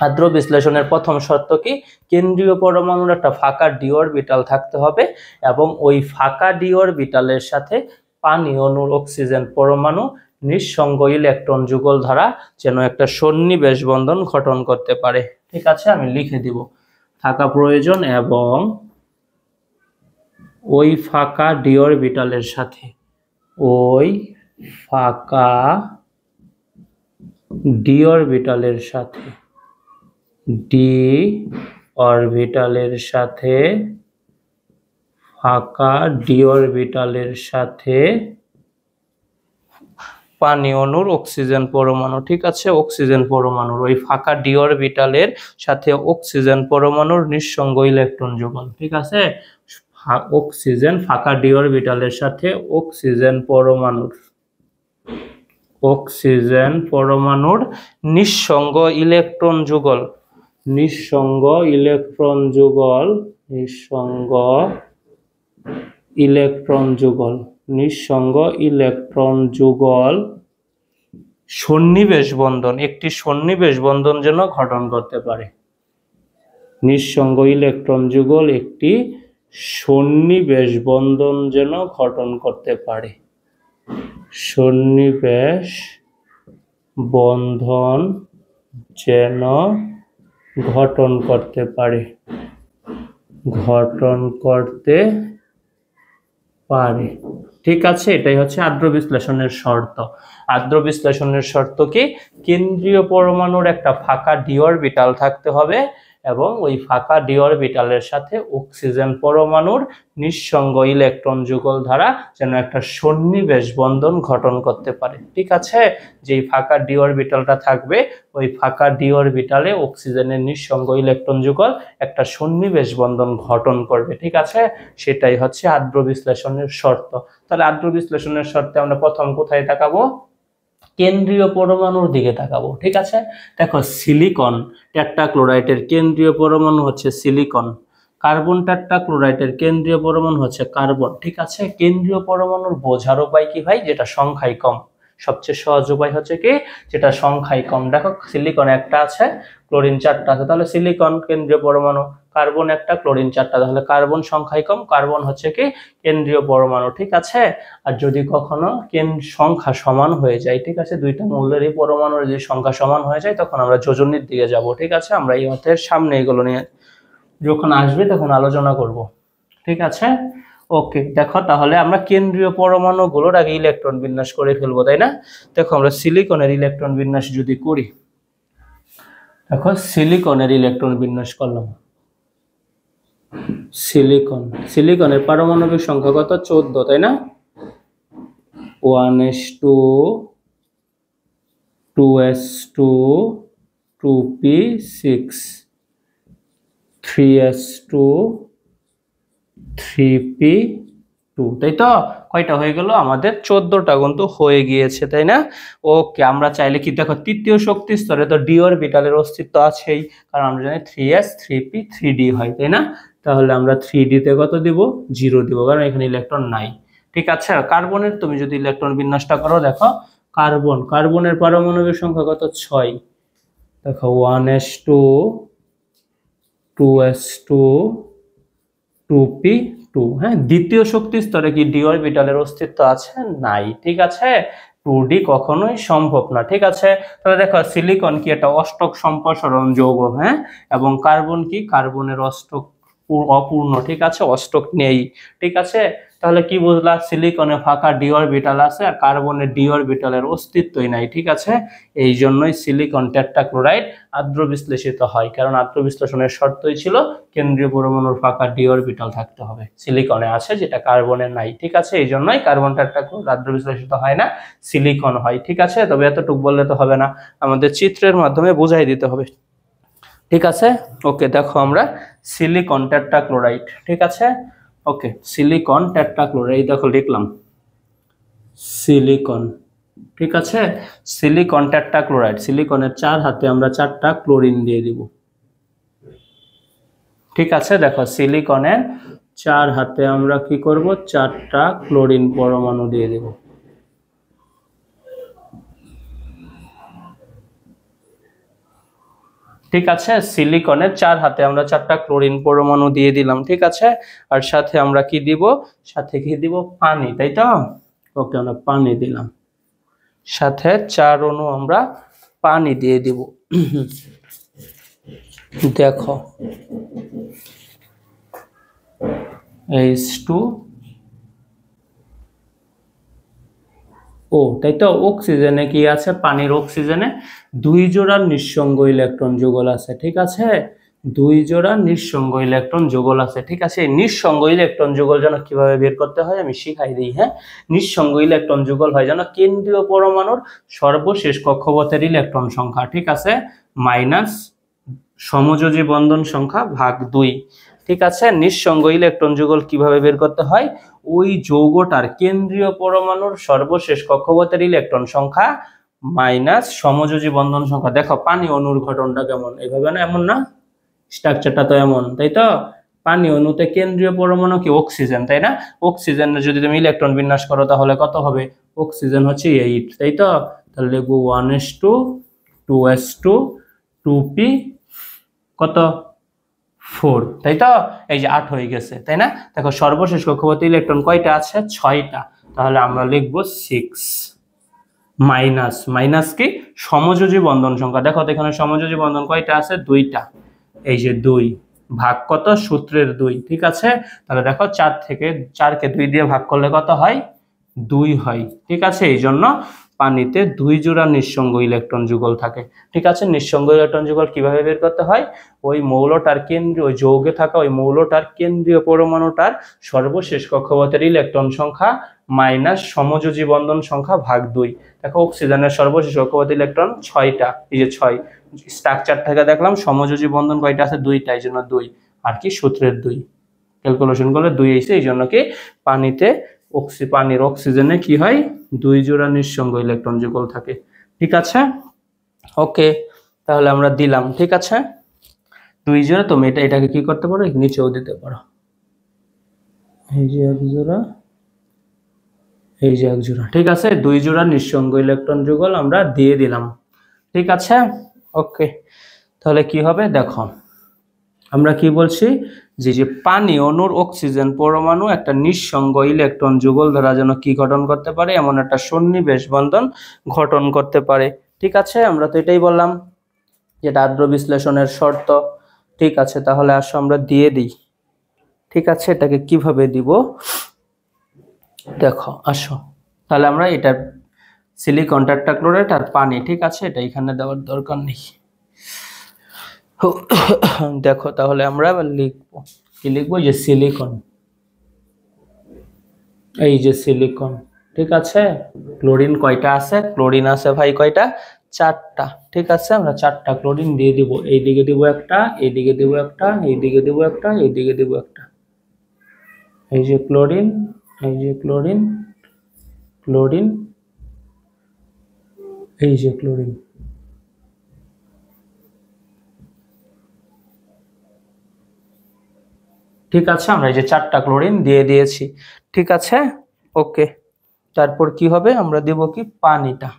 আদ্র বিশ্লেষণের প্রথম শর্ত কি, কেন্দ্রীয় পরমাণুর একটা ফাঁকা ডি অরবিটাল থাকতে হবে এবং ওই ফাঁকা ডি অরবিটালের সাথে পানি অণুর অক্সিজেন পরমাণু নিঃসঙ্গ ইলেকট্রন যুগল দ্বারা যেন একটা সন্নিবেশ বন্ধন গঠন করতে পারে। ঠিক আছে, আমি লিখে দিব থাকা প্রয়োজন এবং ওই ফাঁকা ডি অরবিটালের সাথে ওই ফাঁকা ডি অরবিটালের সাথে ডি অরবিটালের সাথে ফাঁকা ডি অরবিটালের সাথে পানি অণুর অক্সিজেন পরমাণু। ঠিক আছে, অক্সিজেন পরমাণুর ওই ফাঁকা ডি অরবিটালের সাথে অক্সিজেন পরমাণুর নিঃসঙ্গ ইলেকট্রন যুগল। ঠিক আছে, অক্সিজেন ফাঁকা ডি অরবিটালের সাথে অক্সিজেন পরমাণুর নিঃসঙ্গ ইলেকট্রন যুগল, নিঃসঙ্গ ইলেকট্রন যুগল সন্নিবেশ বন্ধন, একটি সন্নিবেশ বন্ধন যেন গঠন করতে পারে। নিঃসঙ্গ ইলেকট্রন যুগল একটি সন্নিবেশ বন্ধন যেন গঠন করতে পারে। সন্নিবেশ বন্ধন যেন গঠন করতে পারে। ঠিক আছে, এটাই হচ্ছে আদ্র বিশ্লেষণের শর্ত। আদ্র বিশ্লেষণের শর্ত কি, কেন্দ্রীয় পরমাণুর একটা ফাঁকা ডি অরবিটাল থাকতে হবে এবং ওই ফাঁকা ডি অরবিটালের সাথে অক্সিজেন পরমাণুর নিঃসঙ্গ ইলেকট্রন যুগল দ্বারা যেন একটা সন্নিবেশ বন্ধন গঠন করতে পারে। ঠিক আছে, যেই ফাঁকা ডি অরবিটালটা থাকবে ওই ফাঁকা ডি অরবিটালে অক্সিজেনের নিঃসঙ্গ ইলেকট্রন যুগল একটা সন্নিবেশ বন্ধন গঠন করবে। ঠিক আছে, সেটাই হচ্ছে আদ্র বিশ্লেষণের শর্ত। তাহলে আদ্র বিশ্লেষণের শর্তে আমরা প্রথম কোথায় তাকাবো, কেন্দ্রীয় পরমাণুর দিকে তাকাবো। ঠিক আছে, দেখো সিলিকন টেট্রাক্লোরাইডের কেন্দ্রীয় পরমাণু হচ্ছে সিলিকন, কার্বন টেট্রাক্লোরাইডের কেন্দ্রীয় পরমাণু হচ্ছে কার্বন। ঠিক আছে, কেন্দ্রীয় পরমাণুর বোঝার উপায় কি ভাই, যেটা সংখ্যায় কম। সবচেয়ে সহজ উপায় হচ্ছে কি, যেটা সংখ্যায় কম। দেখো সিলিকন একটা আছে, ক্লোরিন 4টা আছে, তাহলে সিলিকন কেন্দ্রীয় পরমাণু। কার্বন একটা, ক্লোরিন 4টা, তাহলে কার্বন সংখ্যায় কম, কার্বন হচ্ছে কি কেন্দ্রীয় পরমাণু। ঠিক আছে, আর যদি কখনো সংখ্যা সমান হয়ে যায়, ঠিক আছে, দুইটা মৌলেরই পরমাণুর যদি সংখ্যা সমান হয়ে যায় তখন আমরা যোজনীর দিকে যাব। ঠিক আছে, আমরা এই অধ্যায়ের সামনে এগুলো নিয়ে যখন আসবে তখন আলোচনা করব। ঠিক আছে, ওকে। দেখো তাহলে আমরা কেন্দ্রীয় পরমাণু গুলোর আগে ইলেকট্রন বিন্যাস করে ফেলবো, তাই না? দেখো আমরা সিলিকনের ইলেকট্রন বিন্যাস যদি করি, দেখো সিলিকনের ইলেকট্রন বিন্যাস করলাম। সিলিকনের পারমাণবিক সংখ্যা কত, 14, তাই না? 1s2 2s2 2p6 3s2 3p2, তাই তো? কয়টা হয়ে গেল আমাদের? 14টা কিন্তু হয়ে গিয়েছে, তাই না? ওকে, আমরা চাইলে কি, দেখো তৃতীয় শক্তি স্তরে তো ডি অরবিটালের অস্তিত্ব আছেই, কারণ আমরা জানি 3s 3p 3d হয়, তাই না? তাহলে আমরা 3d তে কত দিব, 0 দিব, কারণ এখানে ইলেকট্রন নাই। ঠিক আছে, কার্বনের তুমি যদি ইলেকট্রন বিন্যাসটা করো, দেখো কার্বনের পারমাণবিক সংখ্যা কত, 6। দেখো 1s2 2s2 2p2। হ্যাঁ, দ্বিতীয় শক্তি স্তরে কি ডি অরবিটালের অস্তিত্ব আছে? নাই। ঠিক আছে, 2d কখনোই সম্ভব না। ঠিক আছে, তাহলে দেখো সিলিকন কি একটা অষ্টক সম্প্রসারণ যৌগ, হ্যাঁ, এবং কার্বন কি, কার্বনের অষ্টক অপূর্ণ। ঠিক আছে, অষ্টক নেই। ঠিক আছে, তাহলে কি বুঝলা, সিলিকনে ফাঁকা ডি অরবিটাল আছে আর কার্বনের ডি অরবিটালের অস্তিত্বই নাই। ঠিক আছে, এই জন্যই সিলিকন টেট্রাক্লোরাইড আদ্র বিশ্লেষিত হয়, কারণ আদ্র বিশ্লেষণের শর্তই ছিল কেন্দ্রীয় পরমাণুর ফাঁকা ডি অরবিটাল থাকতে হবে। সিলিকনে আছে, যেটা কার্বনে নাই। ঠিক আছে, এই জন্যই কার্বন টেট্রাক্লোরাইড আদ্র বিশ্লেষিত হয় না, সিলিকন হয়। ঠিক আছে, তবে এতটুকু বললে তো হবে না, আমাদের চিত্রের মাধ্যমে বোঝাই দিতে হবে। ঠিক আছে, ওকে। দেখো আমরা সিলিকন টেট্রাক্লোরাইড, ঠিক আছে, ওকে, সিলিকন টেট্রাক্লোরাইড, দেখো লিখলাম সিলিকন। ঠিক আছে, সিলিকন টেট্রাক্লোরাইড, সিলিকনের 4 হাতে আমরা 4টা ক্লোরিন দিয়ে দিব। ঠিক আছে, দেখো সিলিকনের 4 হাতে আমরা কি করব, 4টা ক্লোরিন পরমাণু দিয়ে দেব। ঠিক আছে, সিলিকনের 4 হাতে আমরা 4টা ক্লোরিন পরমাণু দিয়ে দিলাম। ঠিক আছে, আর সাথে আমরা কি দিব, সাথে কি দিব, পানি, তাই তো? ওকে, আমরা পানি দিলাম, সাথে 4 অণু আমরা পানি দিয়ে দিব। দেখো H2 ও, তাই তো? অক্সিজেনে কি আছে, পানির অক্সিজেনে 2 জোড়া নিঃসঙ্গ ইলেকট্রন যুগল আছে। ঠিক আছে, 2 জোড়া নিঃসঙ্গ ইলেকট্রন যুগল আছে। ঠিক আছে, এই নিঃসঙ্গ ইলেকট্রন যুগল যেন কিভাবে বের করতে হয় আমি শিখাই দিই। হ্যাঁ, নিঃসঙ্গ ইলেকট্রন যুগল হয় যেন কেন্দ্রীয় পরমাণুর সর্বশেষ কক্ষপথের ইলেকট্রন সংখ্যা, ঠিক আছে, মাইনাস সমযোজী বন্ধন সংখ্যা ভাগ 2। ঠিক আছে, নিঃসঙ্গ ইলেকট্রন যুগল কিভাবে বের করতে হয়, ওই যৌগটার কেন্দ্রীয় পরমাণুর সর্বশেষ কক্ষপথের ইলেকট্রন সংখ্যা মাইনাস সমযোজী বন্ধন সংখ্যা। দেখো পানি অণুর গঠনটা কেমন, এভাবে না, এমন না, স্ট্রাকচারটা তো এমন, তাই তো? পানি অণুতে কেন্দ্রীয় পরমাণু কি অক্সিজেন, তাই না? অক্সিজেনের যদি তুমি ইলেকট্রন বিন্যাস করো তাহলে কত হবে, অক্সিজেন হচ্ছে 8, তাই তো? তাহলে লিখবো 1s2 2s2 2p কত 4, তাই তো? এই যে 8 হয়ে গেছে, তাই না? দেখো সর্বশেষ কক্ষপথে ইলেকট্রন কয়টা আছে, 6টা, তাহলে আমরা লিখবো 6 মাইনাস মাইনাস কি সমযোজী বন্ধন সংখ্যা। দেখো তো এখানে সমযোজী বন্ধন কয়টা আছে, 2টা, এই যে 2 ভাগ কত, সূত্রের 2। ঠিক আছে, তাহলে দেখো 4 থেকে 4কে 2 দিয়ে ভাগ করলে কত হয়, 2 হয়। ঠিক আছে, এই জন্য পানিতে 2 জোড়া নিঃসঙ্গ ইলেকট্রন যুগল থাকে। ঠিক আছে, নিঃসঙ্গ ইলেকট্রন যুগল কিভাবে বের করতে হয়, ওই মৌলটার কেন্দ্রীয়, ওই যৌগে থাকা ওই মৌলটার কেন্দ্রীয় পরমাণুটার সর্বশেষ কক্ষপথের ইলেকট্রন সংখ্যা মাইনাস সমযোজী বন্ধন সংখ্যা ভাগ 2। দেখো অক্সিজেনের সর্বশেষ কক্ষপথ ইলেকট্রন 6টা, এই যে 6, স্ট্রাকচার থেকে দেখলাম সমযোজী বন্ধন কয়টা আছে, 2টা, এই জন্য 2, আর কি সূত্রের 2, ক্যালকুলেশন করলে 2 এসে, এই জন্য কি পানিতে পানির অক্সিজেনে কি হয়, 2 জোড়া নিঃসঙ্গ ইলেকট্রন যুগল থাকে। ঠিক আছে, ওকে, তাহলে আমরা দিলাম। ঠিক আছে, 2 জোড়া, তুমি এটাকে কি করতে পারো, নিচেও দিতে পারো, এই যে 1 জোড়া, এই যে 1 জোড়া। ঠিক আছে, 2 জোড়া নিঃসঙ্গ ইলেকট্রন যুগল আমরা দিয়ে দিলাম। ঠিক আছে, ওকে, তাহলে কি হবে দেখো, আমরা কি বলছি, যে পানি অণুর অক্সিজেন পরমাণু একটা নিঃসঙ্গ ইলেকট্রন যুগল দ্বারা যেন কি গঠন করতে পারে, এমন একটা সন্নিবেশ বন্ধন গঠন করতে পারে। ঠিক আছে, আমরা তো এটাই বললাম, যেটা আদ্র বিশ্লেষণের শর্ত। ঠিক আছে, তাহলে আসো আমরা দিয়ে দিই। ঠিক আছে, এটাকে কিভাবে দিব দেখো, আসো, তাহলে আমরা এটা সিলিকন টেট্রাক্লোরাইড আর পানি, ঠিক আছে, এটা এখানে দেওয়ার দরকার নেই। দেখো তাহলে আমরা লিখবো, কি লিখবো, যে সিলিকন, এই যে সিলিকন। ঠিক আছে, ক্লোরিন কয়টা আছে, ক্লোরিন আছে ভাই কয়টা, 4টা। ঠিক আছে, আমরা 4টা ক্লোরিন দিয়ে দিব, এইদিকে দিব একটা, এইদিকে দিব একটা, এইদিকে দিব একটা, এইদিকে দিব একটা, এই যে ক্লোরিন, এই যে ক্লোরিন, ক্লোরিন, এই যে ক্লোরিন। ঠিক আছে, আমরা এই যে 4টা ক্লোরিন দিয়ে দিয়েছি। ঠিক আছে, ওকে, তারপর কি হবে, আমরা দিব কি পানিটা,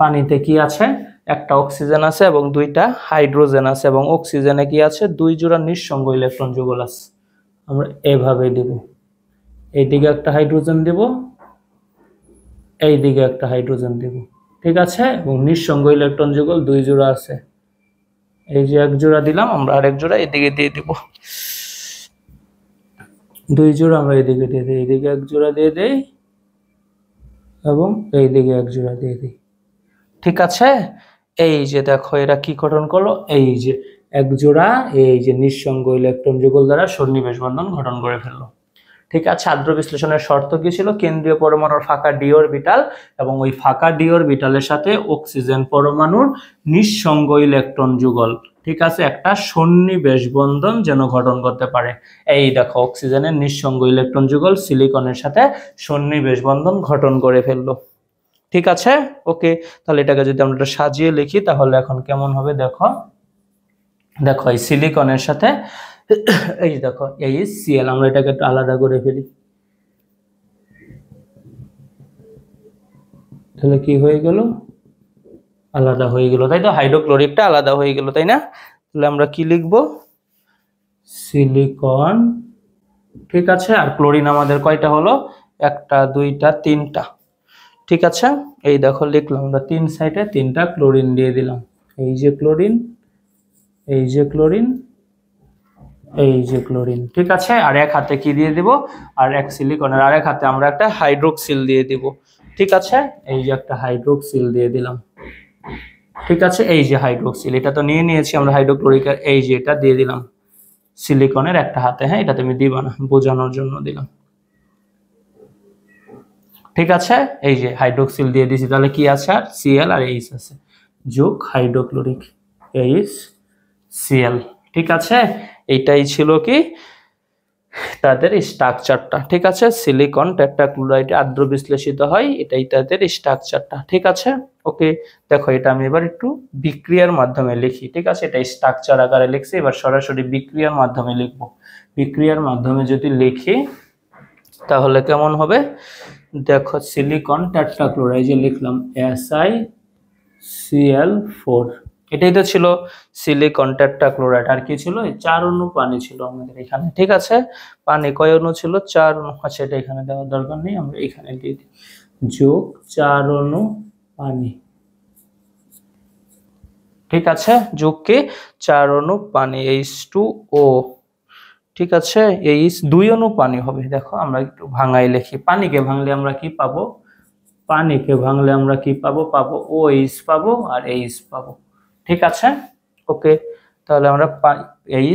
পানিতে কি আছে, একটা অক্সিজেন আছে এবং 2টা হাইড্রোজেন আছে, এবং অক্সিজেনে কি আছে, 2 জোড়া নিঃসঙ্গ ইলেকট্রন যুগল আছে। আমরা এভাবে দিব, এইদিকে একটা হাইড্রোজেন দিব, এইদিকে একটা হাইড্রোজেন দিব। ঠিক আছে, এবং নিঃসঙ্গ ইলেকট্রন যুগল 2 জোড়া আছে, এই যে 1 জোড়া দিলাম, আমরা আরেক জোড়া এদিকে দিয়ে দিব, 2 জোড়া আমরা এদিকে দিয়ে দিই, এইদিকে 1 জোড়া দিয়ে দেই, এবং এইদিকে 1 জোড়া দিয়ে দিই। ঠিক আছে, এই যে দেখো এরা কি গঠন করলো, এই যে 1 জোড়া, এই যে নিঃসঙ্গ ইলেকট্রন যুগল দ্বারা সন্নিবেশ বন্ধন গঠন করে ফেললো। ঠিক আছে, আদ্র বিশ্লেষণের শর্ত কি ছিল, কেন্দ্রীয় পরমাণুর ফাঁকা ডি অরবিটাল এবং ওই ফাঁকা ডি অরবিটালের সাথে অক্সিজেন পরমাণুর নিঃসঙ্গ ইলেকট্রন যুগল, ঠিক আছে, একটা সন্নিবেশ বন্ধন যেন গঠন করতে পারে। এই দেখো অক্সিজেনের নিঃসঙ্গ ইলেকট্রন যুগল সিলিকনের সাথে সন্নিবেশ বন্ধন গঠন করে ফেললো। ঠিক আছে, ওকে, তাহলে এটাকে যদি আমরা সাজিয়ে লিখি তাহলে এখন কেমন হবে দেখো, দেখো এই সিলিকনের সাথে এই দেখো এই Cl, আমরা এটাকে একটু আলাদা করে ফেলি, তাহলে কি হয়ে গেল, আলাদা হয়ে গেল, তাই তো? হাইড্রোক্লোরিকটা আলাদা হয়ে গেল, তাই না? তাহলে আমরা কি লিখব? সিলিকন। ঠিক আছে, আর ক্লোরিন আমাদের কয়টা হলো? একটা, দুইটা, তিনটা। ঠিক আছে, এই দেখো লিখলাম আমরা 3 সাইডে 3টা ক্লোরিন দিয়ে দিলাম। এই যে ক্লোরিন, এই যে ক্লোরিন, এই যে ক্লোরিন। ঠিক আছে, আর এক হাতে কি দিয়ে দিব? আর এক সিলিকনের আর এক হাতে আমরা একটা হাইড্রোক্সিল দিয়ে দিব। ঠিক আছে, এই যে একটা হাইড্রোক্সিল দিয়ে দিলাম। ঠিক আছে, এই যে হাইড্রোক্সিল, এটা তো নিয়ে নিয়েছি আমরা হাইড্রোক্লোরিক, এই যে এটা দিয়ে দিলাম সিলিকনের একটা হাতে। হ্যাঁ, এটা তুমি দিবা না, বোঝানোর জন্য দিলাম। ঠিক আছে, এই যে হাইড্রোক্সিল দিয়ে দিছি, তাহলে কি আছে? আর সিএল আর এইচ আছে, যোগ হাইড্রোক্লোরিক এইচ সিএল। ঠিক আছে, এইটাই ছিল কি তাদের স্ট্রাকচারটা। ঠিক আছে, সিলিকন টেট্রাক্লোরাইড আদ্র বিশ্লেষিত হয়, এটাই তাদের স্ট্রাকচারটা। ঠিক আছে, ওকে। দেখো এটা আমি এবার একটু বিক্রিয়ার মাধ্যমে লিখি। ঠিক আছে, এটা স্ট্রাকচার আকারে লিখছি, এবার সরাসরি বিক্রিয়ার মাধ্যমে লিখব। বিক্রিয়ার মাধ্যমে যদি লিখি তাহলে কেমন হবে? দেখো সিলিকন টেট্রাক্লোরাইড লিখলাম SiCl4, এটাই তো ছিল সিলিকন টেট্রাক্লোরাইড। আর কি ছিল? 4 অণু পানি ছিল আমাদের এখানে। ঠিক আছে, পানি কয় অণু ছিল? 4 অণু। আচ্ছা, এটা এখানে দেওয়ার দরকার নেই, আমরা এখানে দিয়ে দিই, যোগ 4 অণু পানি। ঠিক আছে, যোগ কি? 4 অণু পানি, H2O। ঠিক আছে, এই 2 অণু পানি হবে। দেখো আমরা একটু ভাঙাই লিখি, পানিকে ভাঙলে আমরা কি পাবো? পানিকে ভাঙলে আমরা কি পাবো? পাবো OH পাবো আর H পাবো। ঠিক আছে, ওকে। তাহলে আমরা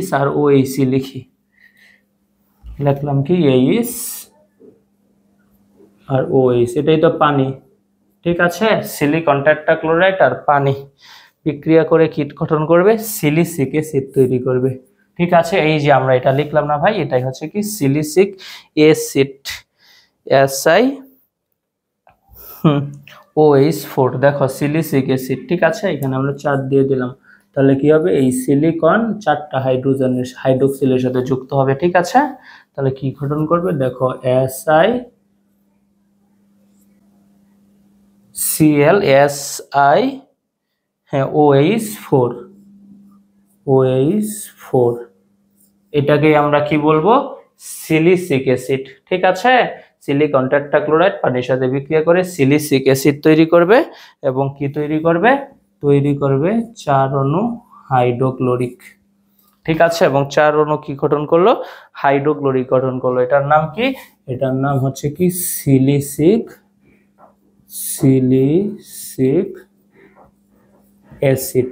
H আর OH লিখি, লিখলাম কি H আর OH, এটাই তো পানি। ঠিক আছে, সিলিকন টেট্রাক্লোরাইড আর পানি বিক্রিয়া করে কি গঠন করবে? সিলিসিক অ্যাসিড তৈরি করবে। ঠিক আছে, এই যে আমরা এটা লিখলাম না ভাই, এটাই হচ্ছে কি সিলিসিক অ্যাসিড, SI OH4। দেখো সিলিসিক অ্যাসিড। ঠিক আছে, এখানে আমরা 4 দিয়ে দিলাম, তাহলে কি হবে? এই সিলিকন 4টা হাইড্রোজেনের হাইড্রোক্সিলের সাথে যুক্ত হবে। ঠিক আছে, তাহলে কি গঠন করবে? দেখো SiCl SI, হ্যাঁ OH4, OH4, এটাকে আমরা কি বলবো? Silicic acid. ঠিক আছে, সিলিকন টেট্রাক্লোরাইড পানির সাথে বিক্রিয়া করে সিলিসিক অ্যাসিড তৈরি করবে, এবং কি তৈরি করবে? তৈরি করবে 4 অণু হাইড্রোক্লোরিক। ঠিক আছে, এবং 4 অণু কি গঠন করলো? হাইড্রোক্লোরিক গঠন করলো। এটার নাম কি? এটার নাম হচ্ছে কি সিলিসিক অ্যাসিড।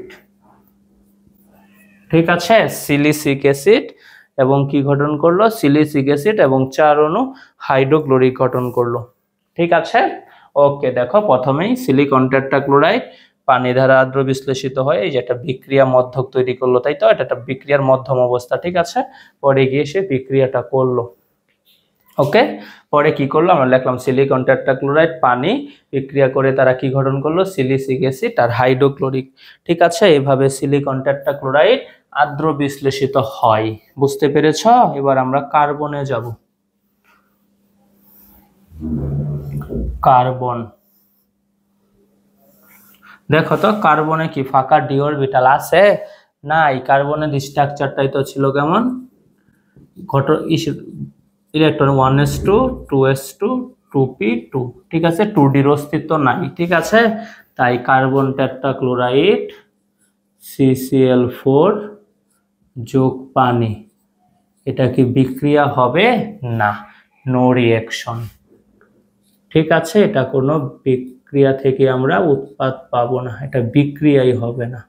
ঠিক আছে, সিলিসিক অ্যাসিড, এবং কি গঠন করলো? সিলিসিক অ্যাসিড এবং 4 অণু হাইড্রোক্লোরিক গঠন করলো। ঠিক আছে, ওকে। দেখো প্রথমেই সিলিকন টেট্রাক্লোরাইড পানি দ্বারা আদ্র বিশ্লেষিত হয়, এই যে একটা বিক্রিয়া মধ্যক তৈরি করলো, তাই তো? এটা একটা বিক্রিয়ার মধ্যম অবস্থা। ঠিক আছে, পরে গিয়ে সে বিক্রিয়াটা করলো। ওকে, পরে কি করলো? আমরা লিখলাম সিলিকন টেট্রাক্লোরাইড পানি বিক্রিয়া করে তারা কি গঠন করলো? সিলিসিক অ্যাসিড আর হাইড্রোক্লোরিক। ঠিক আছে, এভাবে সিলিকন টেট্রাক্লোরাইড আদ্র বিশ্লেষিত হয়। বুঝতে পেরেছ? এবার আমরা কার্বনে যাব। কার্বন, দেখো তো কার্বনে কি ফাঁকা ডি অরবিটাল আছে? নাই। কার্বনের স্ট্রাকচারটাই তো ছিল কেমন? Electron 1s2 2s2 2p2। ঠিক আছে, 2d এর অস্তিত্ব নাই। ঠিক আছে, তাই কার্বন টেট্রাক্লোরাইড CCl4 যোগ পানি, এটা কি বিক্রিয়া হবে? না, নো রিঅ্যাকশন। ঠিক আছে, এটা কোনো বিক্রিয়া থেকে আমরা উৎপাদ পাবো না, এটা বিক্রিয়াই হবে না।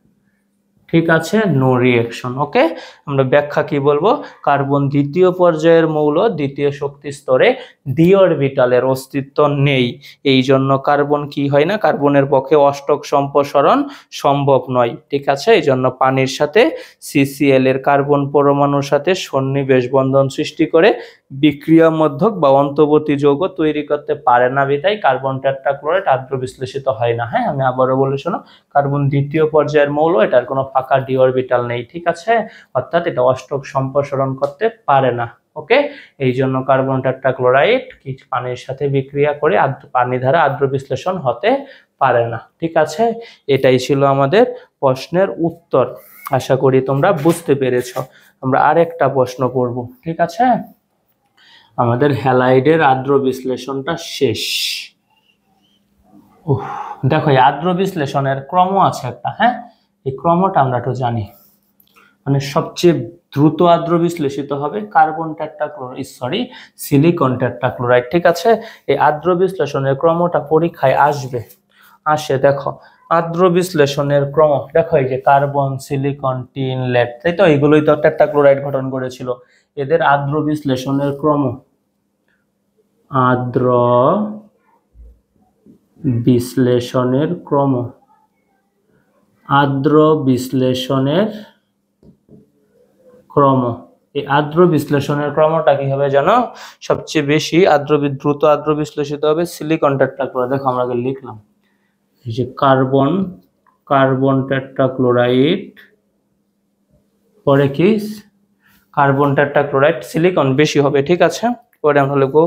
ঠিক আছে, নো রিঅ্যাকশন। ওকে, আমরা ব্যাখ্যা কি বলবো? কার্বন দ্বিতীয় পর্যায়ের মৌল, দ্বিতীয় শক্তি স্তরে ডি অরবিটালের অস্তিত্ব নেই, এই জন্য কার্বন কি হয় না? কার্বনের পক্ষে অষ্টক সম্প্রসারণ সম্ভব নয়। ঠিক আছে, এই জন্য পানির সাথে CCl এর কার্বন পরমাণুর সাথে সন্নিবেশ বন্ধন সৃষ্টি করে বিক্রিয়া মধ্যক বা অন্তর্বর্তী যৌগ তৈরি করতে পারে না, বিধায় কার্বন টেট্রাক্লোরাইড আদ্র বিশ্লেষিত হয় না। হ্যাঁ, আমি আবারও বলে শোনো, কার্বন দ্বিতীয় পর্যায়ের মৌল, এটার কোনো ফাঁকা ডি অরবিটাল নেই। ঠিক আছে, অর্থাৎ এটা অষ্টক সম্প্রসারণ করতে পারে না। ওকে, এই জন্য কার্বন টেট্রাক্লোরাইড কি পানির সাথে বিক্রিয়া করে পানি দ্বারা আর্দ্র বিশ্লেষণ হতে পারে না। ঠিক আছে, এটাই ছিল আমাদের প্রশ্নের উত্তর। আশা করি তোমরা বুঝতে পেরেছো। আমরা আরেকটা প্রশ্ন করব। ঠিক আছে, আমাদের হ্যালাইডের আর্দ্র বিশ্লেষণটা শেষ। দেখো এই আর্দ্র বিশ্লেষণের ক্রম আছে একটা, হ্যাঁ, এই ক্রমটা আমরা একটু জানি। মানে সবচেয়ে দ্রুত আর্দ্র বিশ্লেষিত হবে কার্বন টেট্রাক্লোরাইড, সিলিকন টেট্রাক্লোরাইড। ঠিক আছে, এই আর্দ্র বিশ্লেষণের ক্রমটা পরীক্ষায় আসে। দেখো আর্দ্র বিশ্লেষণের ক্রম, দেখো এই যে কার্বন, সিলিকন, টিন, লেড, তাই তো, এগুলোই তো টেট্রাক্লোরাইড গঠন করেছিল। এদের আর্দ্র বিশ্লেষণের ক্রম, আর্দ্র বিশ্লেষণের ক্রম, আর্দ্র বিশ্লেষণের ক্রম। এই আর্দ্র বিশ্লেষণের ক্রমটা কি হবে জানো? সবচেয়ে বেশি দ্রুত আর্দ্র বিশ্লেষিত হবে সিলিকন টেট্রাক্লোরাইড। দেখো আমরা আগে লিখলাম, এই যে কার্বন টেট্রাক্লোরাইড, পরে কি কার্বন টেট্রাক্লোরাইড, সিলিকন বেশি হবে। ঠিক আছে, পরে আমরা লিখবো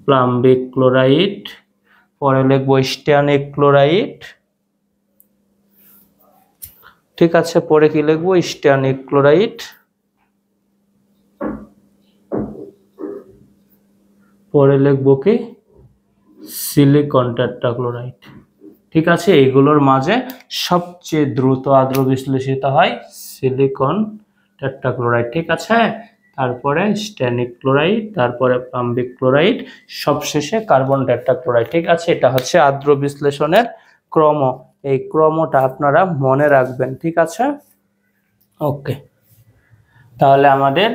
প্লাম্বিক ক্লোরাইড, পরে লিখবো স্ট্যানিক ক্লোরাইড। ঠিক আছে, পরে কি লিখবো? স্ট্যানিক ক্লোরাইড, পরে লিখবো কি সিলিকন টেট্রাক্লোরাইড। ঠিক আছে, এইগুলোর মাঝে সবচেয়ে দ্রুত আর্দ্র বিশ্লেষিত হয় সিলিকন টেট্রাক্লোরাইড। ঠিক আছে, তারপরে স্ট্যানিক ক্লোরাইড, তারপরে প্লাম্বিক ক্লোরাইড, সবশেষে কার্বন টেট্রাক্লোরাইড। ঠিক আছে, এটা হচ্ছে আর্দ্র বিশ্লেষণের ক্রম। এই ক্রমটা আপনারা মনে রাখবেন। ঠিক আছে, ওকে, তাহলে আমাদের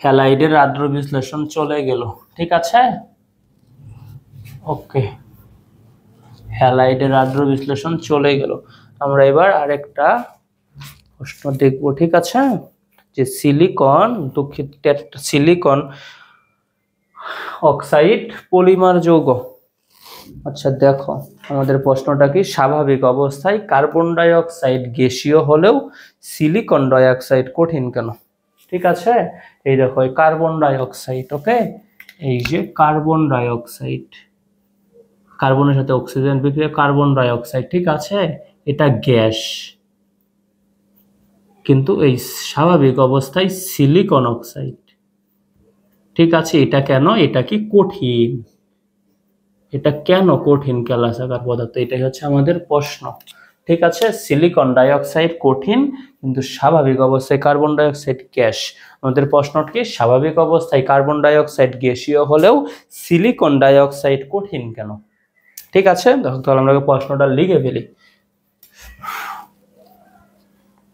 হ্যালাইডের আর্দ্র বিশ্লেষণ চলে গেল। ঠিক আছে, ওকে, হ্যালাইডের আর্দ্র বিশ্লেষণ চলে গেল। আমরা এবার আরেকটা প্রশ্ন দেখব। ঠিক আছে, যে সিলিকন অক্সাইড পলিমার যৌগ। আচ্ছা দেখো আমাদের প্রশ্নটা কি, স্বাভাবিক অবস্থায় কার্বন ডাই অক্সাইড গ্যাসীয় হলেও সিলিকন ডাই অক্সাইড কঠিন কেন? ঠিক আছে, এই দেখো কার্বন ডাই অক্সাইড, ওকে, এই যে কার্বন ডাই অক্সাইড, কার্বনের সাথে অক্সিজেন বিক্রিয়া, কার্বন ডাই অক্সাইড। ঠিক আছে, এটা গ্যাস, কিন্তু এই স্বাভাবিক অবস্থায় সিলিকন অক্সাইড। ঠিক আছে, এটা কেন, এটা কি কঠিন, এটা কেন কঠিন কেলাসাকার পদার্থ, এটাই হচ্ছে আমাদের প্রশ্ন। ঠিক আছে, সিলিকন ডাই অক্সাইড কঠিন, কিন্তু স্বাভাবিক অবস্থায় কার্বন ডাই অক্সাইড গ্যাস। আমাদের প্রশ্নটি স্বাভাবিক অবস্থায় কার্বন ডাই অক্সাইড গ্যাসীয় হলেও সিলিকন ডাই অক্সাইড কঠিন কেন? ঠিক আছে, দেখো তাহলে আমরা প্রশ্নটা লিখে ফেলি।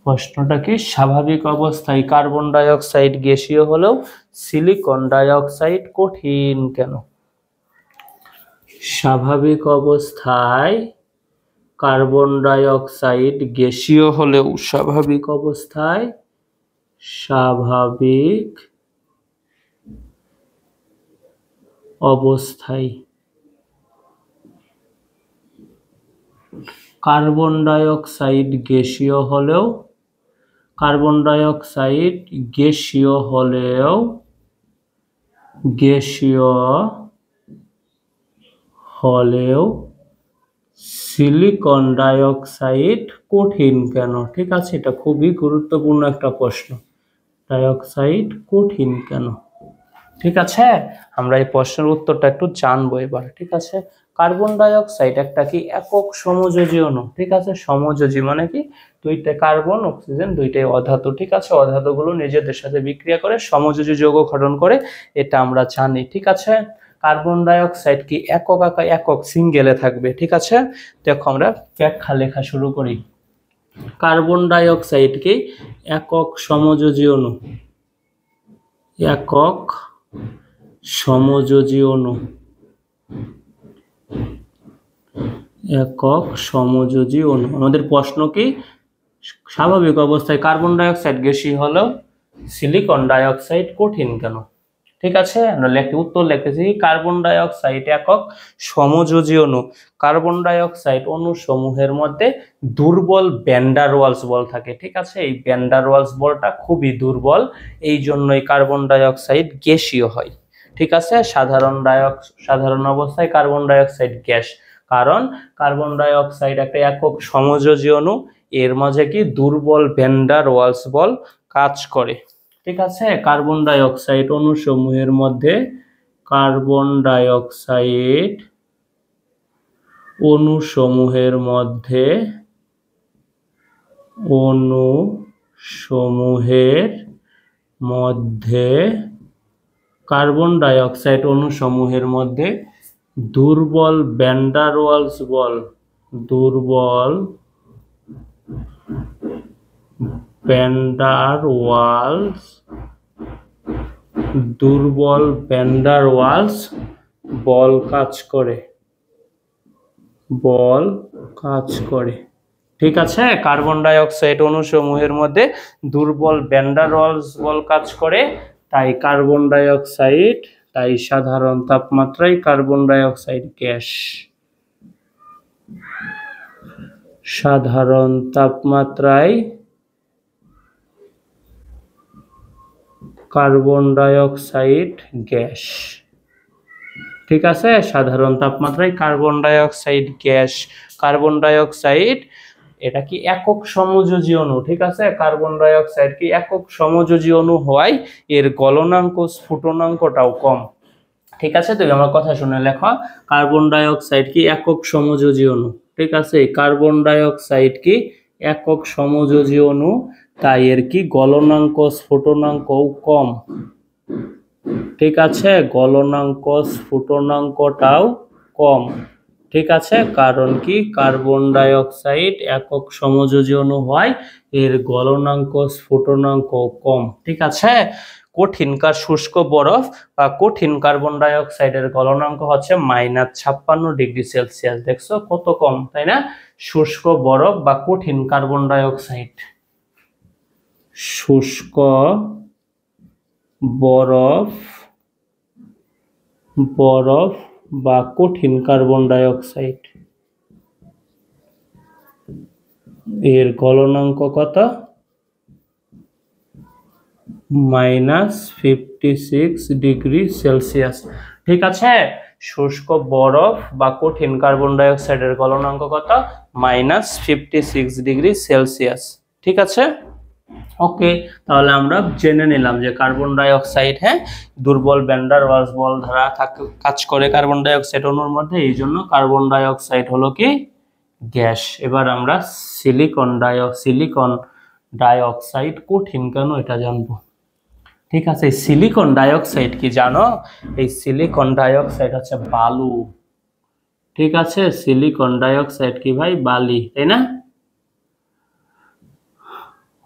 প্রশ্নটা কি, স্বাভাবিক অবস্থায় কার্বন ডাই অক্সাইড গ্যাসীয় হলেও সিলিকন ডাই অক্সাইড কঠিন কেন? স্বাভাবিক অবস্থায় কার্বন ডাই অক্সাইড গ্যাসীয় হলেও স্বাভাবিক অবস্থায় কার্বন ডাই অক্সাইড গ্যাসীয় হলেও সিলিকন ডাই অক্সাইড কঠিন কেন? ঠিক আছে, এটা খুবই গুরুত্বপূর্ণ একটা প্রশ্ন, ডাই অক্সাইড কঠিন কেন? ঠিক আছে, আমরা এই প্রশ্নের উত্তরটা একটু জানবো এবার। ঠিক আছে, কার্বন ডাই অক্সাইড একটা কি একক সমযোজী অণু। ঠিক আছে, সমযোজী মানে কি, দুইটা কার্বন অক্সিজেন দুইটাই অধাতু। ঠিক আছে, অধাতুগুলো নিজেদের সাথে বিক্রিয়া করে সমযোজী যৌগ গঠন করে, এটা আমরা জানি। ঠিক আছে, কার্বন ডাই অক্সাইড কি একক সিঙ্গেলে থাকবে। ঠিক আছে, দেখো আমরা ব্যাখ্যা লেখা শুরু করি। কার্বন ডাই অক্সাইড কি একক সমযোজী অণু, একক সমযোজী অণু, একক সমযোজী অণু। আমাদের প্রশ্ন কি, স্বাভাবিক অবস্থায় কার্বন ডাই অক্সাইড গ্যাসীয় হলেও সিলিকন ডাই অক্সাইড কঠিন কেন? ঠিক আছে, আমরা উত্তর লিখতেছি কার্বন ডাই অক্সাইড একক সমযোজী অণু। কার্বন ডাই অক্সাইড অণু সমূহের মধ্যে দুর্বল ভ্যান ওয়ালস বল থাকে। ঠিক আছে, এই ভ্যান ওয়ালস বলটা খুবই দুর্বল, এই জন্যই কার্বন ডাই অক্সাইড গ্যাসীয় হয়। ঠিক আছে, সাধারণ অবস্থায় কার্বন ডাই অক্সাইড গ্যাস, কারণ কার্বন ডাই অক্সাইড একটা একক সমযোজী অণু, এর মাঝে কি দুর্বল ভ্যান ওয়ালস বল কাজ করে। ঠিক আছে, কার্বন ডাই অক্সাইড অণুসমূহের মধ্যে কার্বন ডাই অক্সাইড অণুসমূহের মধ্যে কার্বন ডাই অক্সাইড অণুসমূহের মধ্যে দুর্বল ভ্যান ডার ওয়ালস বল কাজ করে। ঠিক আছে, কার্বন ডাই অক্সাইড অণুসমূহের মধ্যে দুর্বল ভ্যান ডার ওয়ালস বল কাজ করে, তাই সাধারণ তাপমাত্রায় কার্বন ডাই অক্সাইড গ্যাস। সাধারণ তাপমাত্রায় কার্বন ডাই অক্সাইড গ্যাস। ঠিক আছে, সাধারণ তাপমাত্রায় carbon die oxide gas. Carbon die oxide এটা কি একক সমযোজী অণু। ঠিক আছে, কার্বন ডাই অক্সাইড কি একক সমযোজী অণু হওয়ায় এর গলনাঙ্ক স্ফুটনাঙ্কটাও কম। ঠিক আছে, তুমি আমার কথা শুনে লেখো, কার্বন ডাই অক্সাইড কি একক সমযোজী অণু। ঠিক আছে, কার্বন ডাই অক্সাইড কি একক সমযোজী অণু, তাই এর কি গলনাঙ্ক স্ফুটনাঙ্কও কম। ঠিক আছে, গলনাঙ্ক স্ফুটনাঙ্কটাও কম। ঠিক আছে, কারণ কি কার্বন ডাই অক্সাইড একক সমযোজী অণু হয়, এর গলনাঙ্ক স্ফুটনাঙ্ক কম। ঠিক আছে, কঠিন শুষ্ক বরফ বা কঠিন কার্বন ডাই অক্সাইডের গলনাঙ্ক হচ্ছে -56°C। দেখছো কত কম, তাই না? শুষ্ক বরফ বা কঠিন কার্বন ডাই অক্সাইড, শুষ্ক বরফ বা কঠিন কার্বন ডাই অক্সাইড এর গলনাঙ্ক কত? -56°C। ঠিক আছে, শুষ্ক বরফ বা কঠিন কার্বন ডাই অক্সাইডের গলনাঙ্ক কত? -56°C। ঠিক আছে, ওকে, তাহলে আমরা জেনে নিলাম যে কার্বন ডাই অক্সাইড দুর্বল ভ্যান ডার ওয়ালস বল দ্বারা কাজ করে কার্বন ডাই অক্সাইড অণুর মধ্যে, এই জন্য কার্বন ডাই অক্সাইড হলো কি গ্যাস। এবার আমরা সিলিকন ডাই অক্সাইড কঠিন কেন এটা জানবো। ঠিক আছে, সিলিকন ডাই অক্সাইড কি জানো? এই সিলিকন ডাই অক্সাইড হচ্ছে বালু। ঠিক আছে, সিলিকন ডাই অক্সাইড কি ভাই? বালি, তাই না?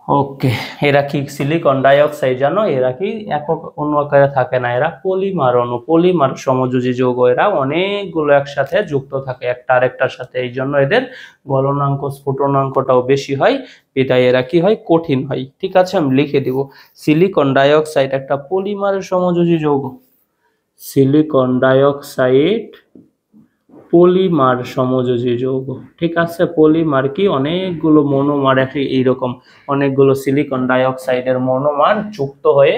ওকে, এরা কি সিলিকন ডাই অক্সাইড জানো? এরা কি একক অণু আকারে থাকে না, এরা পলিমার অণু, পলিমার সমযোজী যৌগ। এরা অনেকগুলো একসাথে যুক্ত থাকে একটা আরেকটার সাথে, এই জন্য এদের গলনাঙ্ক স্ফুটনাঙ্কটাও বেশি হয়, বিধায় এরা কি হয়? কঠিন হয়। ঠিক আছে, আমি লিখে দিব, সিলিকন ডাই অক্সাইড একটা পলিমার সমযোজী যৌগ। সিলিকন ডাই অক্সাইড পলিমার সমযোজী যৌগ। ঠিক আছে, পলিমার কি অনেকগুলো মনোমার এইরকম অনেকগুলো সিলিকন ডাই অক্সাইডের মনোমার যুক্ত হয়ে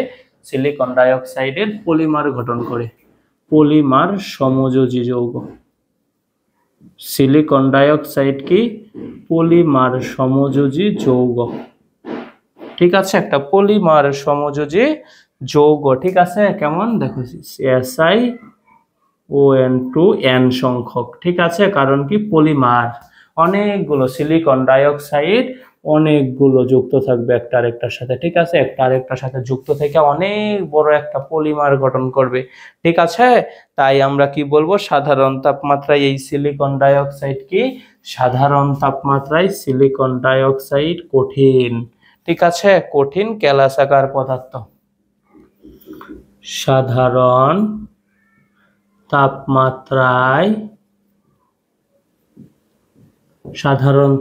সিলিকন ডাই অক্সাইডের পলিমার গঠন করে, পলিমার সমযোজী যৌগ। সিলিকন ডাই অক্সাইড কি পলিমার সমযোজী যৌগ। ঠিক আছে, একটা পলিমার সমযোজী যৌগ। ঠিক আছে, কেমন দেখো, SiO2N সংখ্যক। ঠিক আছে, কারণ কি পলিমার, অনেকগুলো সিলিকন ডাই অক্সাইড অনেকগুলো যুক্ত থাকবে একটা আরেকটার সাথে। ঠিক আছে, একটা আরেকটার সাথে যুক্ত থেকে অনেক বড় একটা পলিমার গঠন করবে। ঠিক আছে, তাই আমরা কি বলবো, সাধারণ তাপমাত্রায় এই সিলিকন ডাই অক্সাইড কি, সাধারণ তাপমাত্রায় সিলিকন ডাই অক্সাইড কঠিন। ঠিক আছে, কঠিন কেলাসাকার পদার্থ। সাধারণ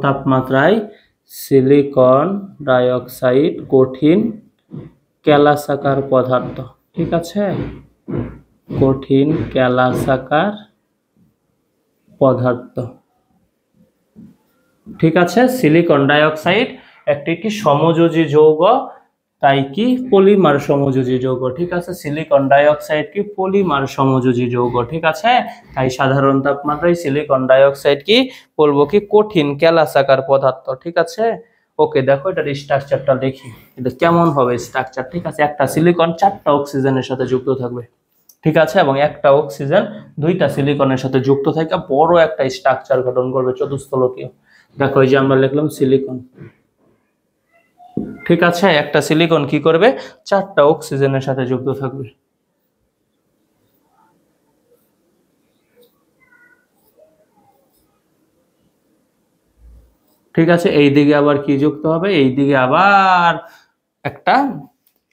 তাপমাত্রায় সিলিকন ডাই অক্সাইড কঠিন কেলাসাকার পদার্থ। ঠিক আছে, কঠিন কেলাসাকার পদার্থ। ঠিক আছে, সিলিকন ডাইঅক্সাইড একটি কি সমযোজী যৌগ, তাই কি পলিমার সমযোজী যৌগ। ঠিক আছে, সিলিকন ডাইঅক্সাইড কি পলিমার সমযোজী যৌগ। ঠিক আছে, তাই সাধারণ তাপমাত্রায় সিলিকন ডাইঅক্সাইড কি বলবো কি কঠিন কেলাসাকার পদার্থ। ঠিক আছে, ওকে দেখো এটার স্ট্রাকচারটা দেখি, এটা কেমন হবে স্ট্রাকচার। ঠিক আছে, একটা সিলিকন 4টা অক্সিজেনের সাথে যুক্ত থাকবে। ঠিক আছে, এবং একটা অক্সিজেন 2টা সিলিকনের সাথে যুক্ত থাকে বড় একটা স্ট্রাকচার গঠন করবে চতুস্থলকীয়। দেখো এই যে আমরা লিখলাম সিলিকন। ঠিক আছে, একটা সিলিকন কি করবে 4টা অক্সিজেনের সাথে যুক্ত থাকবে। ঠিক আছে, এই দিকে আবার কি যুক্ত হবে, এই দিকে আবার একটা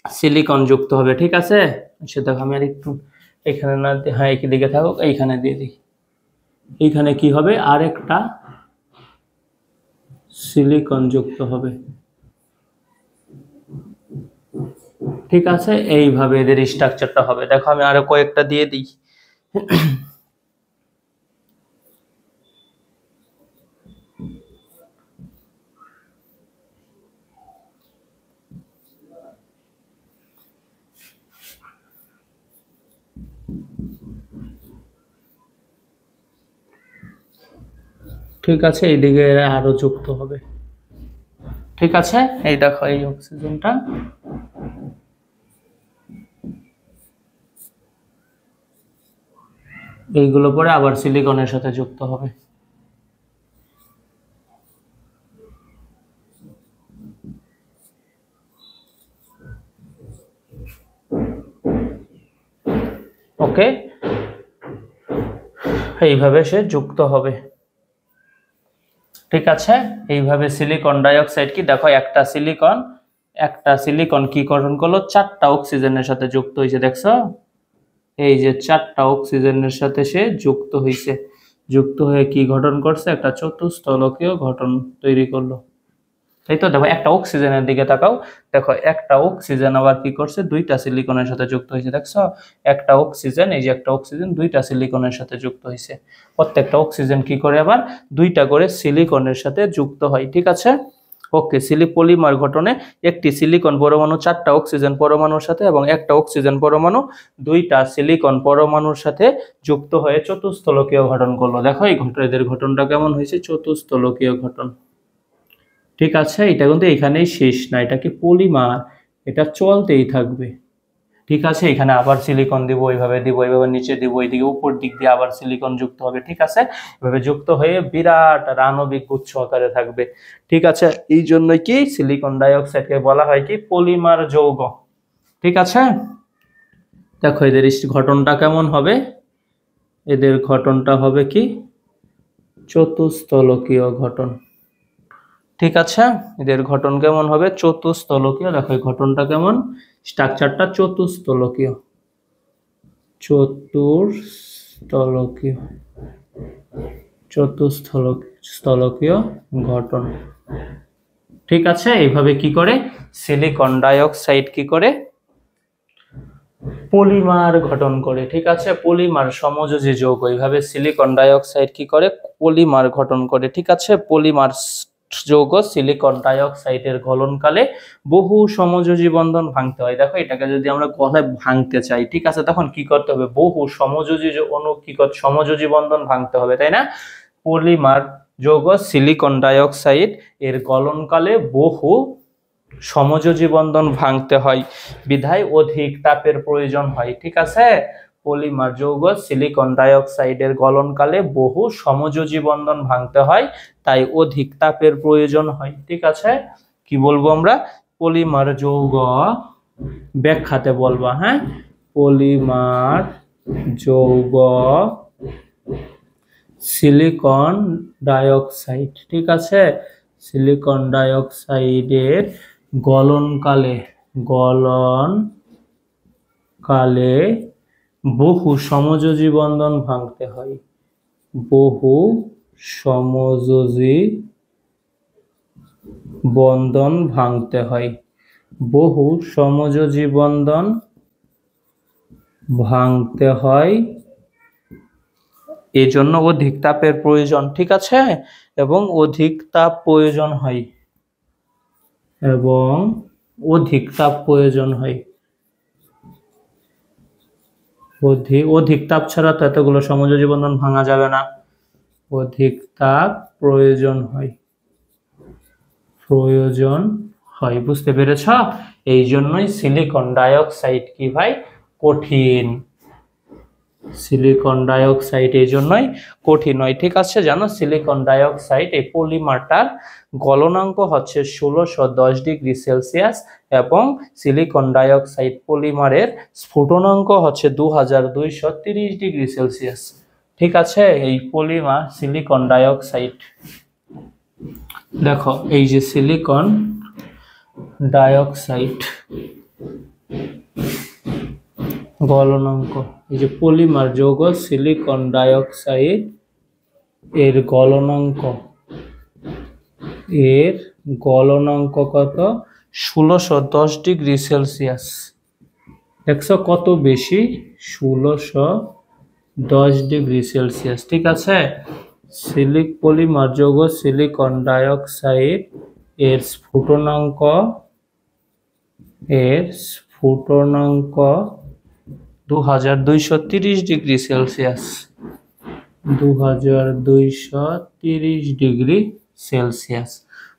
সিলিকন যুক্ত হবে। ঠিক আছে, সেটা আমি আর একটু এখানে না, হ্যাঁ একই দিকে থাকুক, এইখানে দিয়ে দিই। এইখানে কি হবে, আরেকটা সিলিকন যুক্ত হবে। ঠিক আছে, এইভাবে এদের স্ট্রাকচারটা হবে। দেখো আমি আরো কয়েকটা দিয়ে দিই। ঠিক আছে, এইদিকে আরো যুক্ত হবে। ঠিক আছে, এই দেখো এই অক্সিজেনটা, এইগুলো পরে আবার সিলিকনের সাথে যুক্ত হবে। ওকে, এইভাবে সে যুক্ত হবে। ঠিক আছে, এইভাবে সিলিকন ডাইঅক্সাইড কি দেখো একটা সিলিকন কি গঠন করলো 4টা অক্সিজেনের সাথে যুক্ত হয়েছে। দেখছো এই যে 4টা অক্সিজেনের সাথে সে যুক্ত হয়েছে, যুক্ত হয়ে কি গঠন করছে, একটা চতুস্থলকীয় গঠন তৈরি করলো। তাই তো, দেখো একটা অক্সিজেনের দিকে তাকাও, দেখো একটা অক্সিজেন আবার কি করছে 2টা সিলিকনের সাথে যুক্ত হয়েছে। দেখছো একটা অক্সিজেন, এই যে একটা অক্সিজেন 2টা সিলিকনের সাথে যুক্ত হয়েছে। প্রত্যেকটা অক্সিজেন কি করে আবার 2টা করে সিলিকনের সাথে যুক্ত হয়। ঠিক আছে, ওকে, পলিমার গঠনে একটি সিলিকন পরমাণু 4টা অক্সিজেন পরমাণুর সাথে এবং একটা অক্সিজেন পরমাণু 2টা সিলিকন পরমাণুর সাথে যুক্ত হয়ে চতুস্থলকীয় গঠন করলো। দেখো এই এদের গঠনটা কেমন হয়েছে, চতুস্থলকীয় গঠন। ঠিক আছে, এটা কিন্তু এখানেই শেষ না, এটা কি পলিমার, এটা চলতেই থাকবে। ঠিক আছে, এখানে আবার সিলিকন দিব, এইভাবে দিব, এইভাবে নিচে দিব, এইদিকে উপর দিক দিয়ে আবার সিলিকন যুক্ত হবে। ঠিক আছে, এভাবে যুক্ত হয়ে বিরাট আণবিক গুচ্ছ আকারে থাকবে। ঠিক আছে, এই জন্যই কি সিলিকন ডাইঅক্সাইডকে বলা হয় কি পলিমার যৌগ। ঠিক আছে, দেখো এদের গঠনটা কেমন হবে, এদের গঠনটা হবে কি চতুস্থলকীয় গঠন। ঠিক আছে, এদের গঠন কেমন হবে চতুস্থলকীয়। দেখো এই গঠনটা কেমন, স্ট্রাকচারটা চতুস্থলকীয়, চতুস্থলকীয়, চতুস্থলকীয় গঠন। ঠিক আছে, এইভাবে কি করে সিলিকন ডাইঅক্সাইড কি করে পলিমার গঠন করে। ঠিক আছে, পলিমার সমযোজী যৌগ, এইভাবে সিলিকন ডাইঅক্সাইড কি করে পলিমার গঠন করে। ঠিক আছে, পলিমার যৌগ সিলিকন ডাইঅক্সাইডের গলনকালে বহু সমযোজী বন্ধন ভাঙতে হয়। দেখো এটাকে যদি আমরা গলায় ভাঙতে চাই, ঠিক আছে, তখন কি করতে হবে, বহু সমযোজী অণু কি করতে, সমযোজী বন্ধন ভাঙতে হবে, তাই না। পলিমার যৌগ সিলিকন ডাইঅক্সাইড এর গলনকালে বহু সমযোজী বন্ধন ভাঙতে হয়, বিধায় অধিক তাপের প্রয়োজন হয়। ঠিক আছে, পলিমার যৌগ সিলিকন ডাইঅক্সাইডের গলনকালে বহু সমযোজী বন্ধন ভাঙতে হয়, তাই অধিক তাপের প্রয়োজন হয়। ঠিক আছে, কি বলবো আমরা, পলিমার যৌগ ব্যাখ্যাতে বলবা, হ্যাঁ, পলিমার যৌগ সিলিকন ডাইঅক্সাইড। ঠিক আছে, সিলিকন ডাইঅক্সাইডের গলনকালে বহু সমযোজী বন্ধন ভাঙতে হয়, বহু সমযোজী বন্ধন ভাঙতে হয়, বহু সমযোজী বন্ধন ভাঙতে হয়, এই জন্য অধিক তাপের প্রয়োজন। ঠিক আছে, এবং অধিক তাপ প্রয়োজন হয়, এবং অধিক তাপ প্রয়োজন হয়। অধিক তাপ ছাড়া তো এতগুলো সমযোজী বন্ধন ভাঙা যাবে না। অধিক তাপ প্রয়োজন হয়, বুঝতে পেরেছ? এই জন্যই সিলিকন ডাইঅক্সাইড কি ভাই, কঠিন। সিলিকন ডাইঅক্সাইড এই জন্যই কঠিন হয়। ঠিক আছে, জানো সিলিকন ডাইঅক্সাইড এই পলিমারটার গলনাঙ্ক হচ্ছে 1610 ডিগ্রি সেলসিয়াস, এবং সিলিকন ডাইঅক্সাইড পলিমারের স্ফুটনাঙ্ক হচ্ছে 2230 ডিগ্রি সেলসিয়াস। ঠিক আছে, এই পলিমার সিলিকন ডাইঅক্সাইড, দেখো এই যে সিলিকন ডাইঅক্সাইড গলনাঙ্ক, এই যে পলিমার যৌগ সিলিকন ডাইঅক্সাইড এর গলনাঙ্ক কত, 1610 ডিগ্রি সেলসিয়াস। দেখছো কত বেশি, 1610 ডিগ্রি সেলসিয়াস। ঠিক আছে, পলিমার যৌগ সিলিকন ডাইঅক্সাইড এর স্ফুটনাঙ্ক 2230 ডিগ্রি সেলসিয়াস, 2230 ডিগ্রি সেলসিয়াস।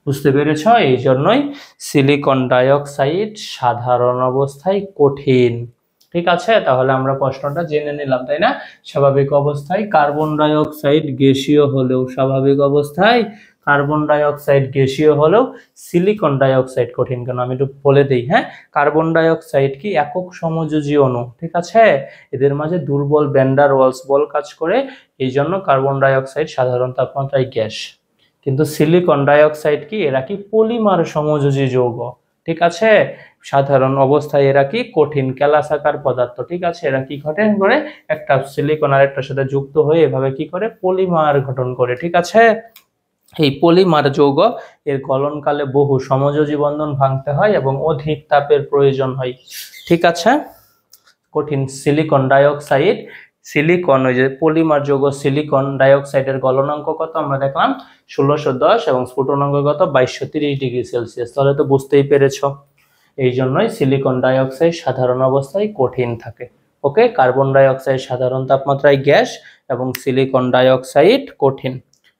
বুঝতে পেরেছ? এই জন্যই সিলিকন ডাইঅক্সাইড সাধারণ অবস্থায় কঠিন। ঠিক আছে, তাহলে আমরা প্রশ্নটা জেনে নিলাম, তাই না? স্বাভাবিক অবস্থায় কার্বন ডাইঅক্সাইড গ্যাসীয় হলেও, স্বাভাবিক অবস্থায় কার্বন ডাইঅক্সাইড গ্যাসীয় হলেও সিলিকন ডাইঅক্সাইড কঠিন কেন আমি একটু বলে দিই। হ্যাঁ, কার্বন ডাইঅক্সাইড কি একক সমযোজী অণু। ঠিক আছে, এদের মাঝে দুর্বল ভ্যান ডার ওয়ালস বল কাজ করে, এই জন্য কার্বন ডাইঅক্সাইড সাধারণ তাপমাত্রায় গ্যাস। কিন্তু সিলিকন ডাইঅক্সাইড কি, এরা কি পলিমার সমযোজী যৌগ। ঠিক আছে, সাধারণ অবস্থায় এরা কি কঠিন কেলাসাকার পদার্থ। ঠিক আছে, এরা কি গঠন করে, একটা সিলিকন আর একটার সাথে যুক্ত হয়ে এভাবে কি করে, পলিমার গঠন করে। ঠিক আছে, এই পলিমার যৌগ এর গলনকালে বহু সমযোজী বন্ধন ভাঙতে হয় এবং অধিক তাপের প্রয়োজন হয়। ঠিক আছে, কঠিন সিলিকন ডাইঅক্সাইড, সিলিকন ওই যে পলিমার যৌগ সিলিকন ডাইঅক্সাইডের গলনাঙ্ক কত আমরা দেখলাম 1610, এবং স্ফুটনাঙ্ক কত 2230 ডিগ্রি সেলসিয়াস। তাহলে তো বুঝতেই পেরেছ, এই জন্যই সিলিকন ডাইঅক্সাইড সাধারণ অবস্থায় কঠিন থাকে। ওকে, কার্বন ডাইঅক্সাইড সাধারণ তাপমাত্রায় গ্যাস এবং সিলিকন ডাইঅক্সাইড কঠিন।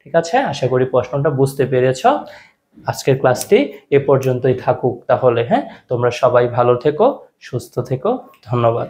ঠিক আছে, আশা করি প্রশ্নটা বুঝতে পেরেছ। আজকের ক্লাসটি এ পর্যন্তই থাকুক তাহলে। হ্যাঁ, তোমরা সবাই ভালো থেকো, সুস্থ থেকো, ধন্যবাদ।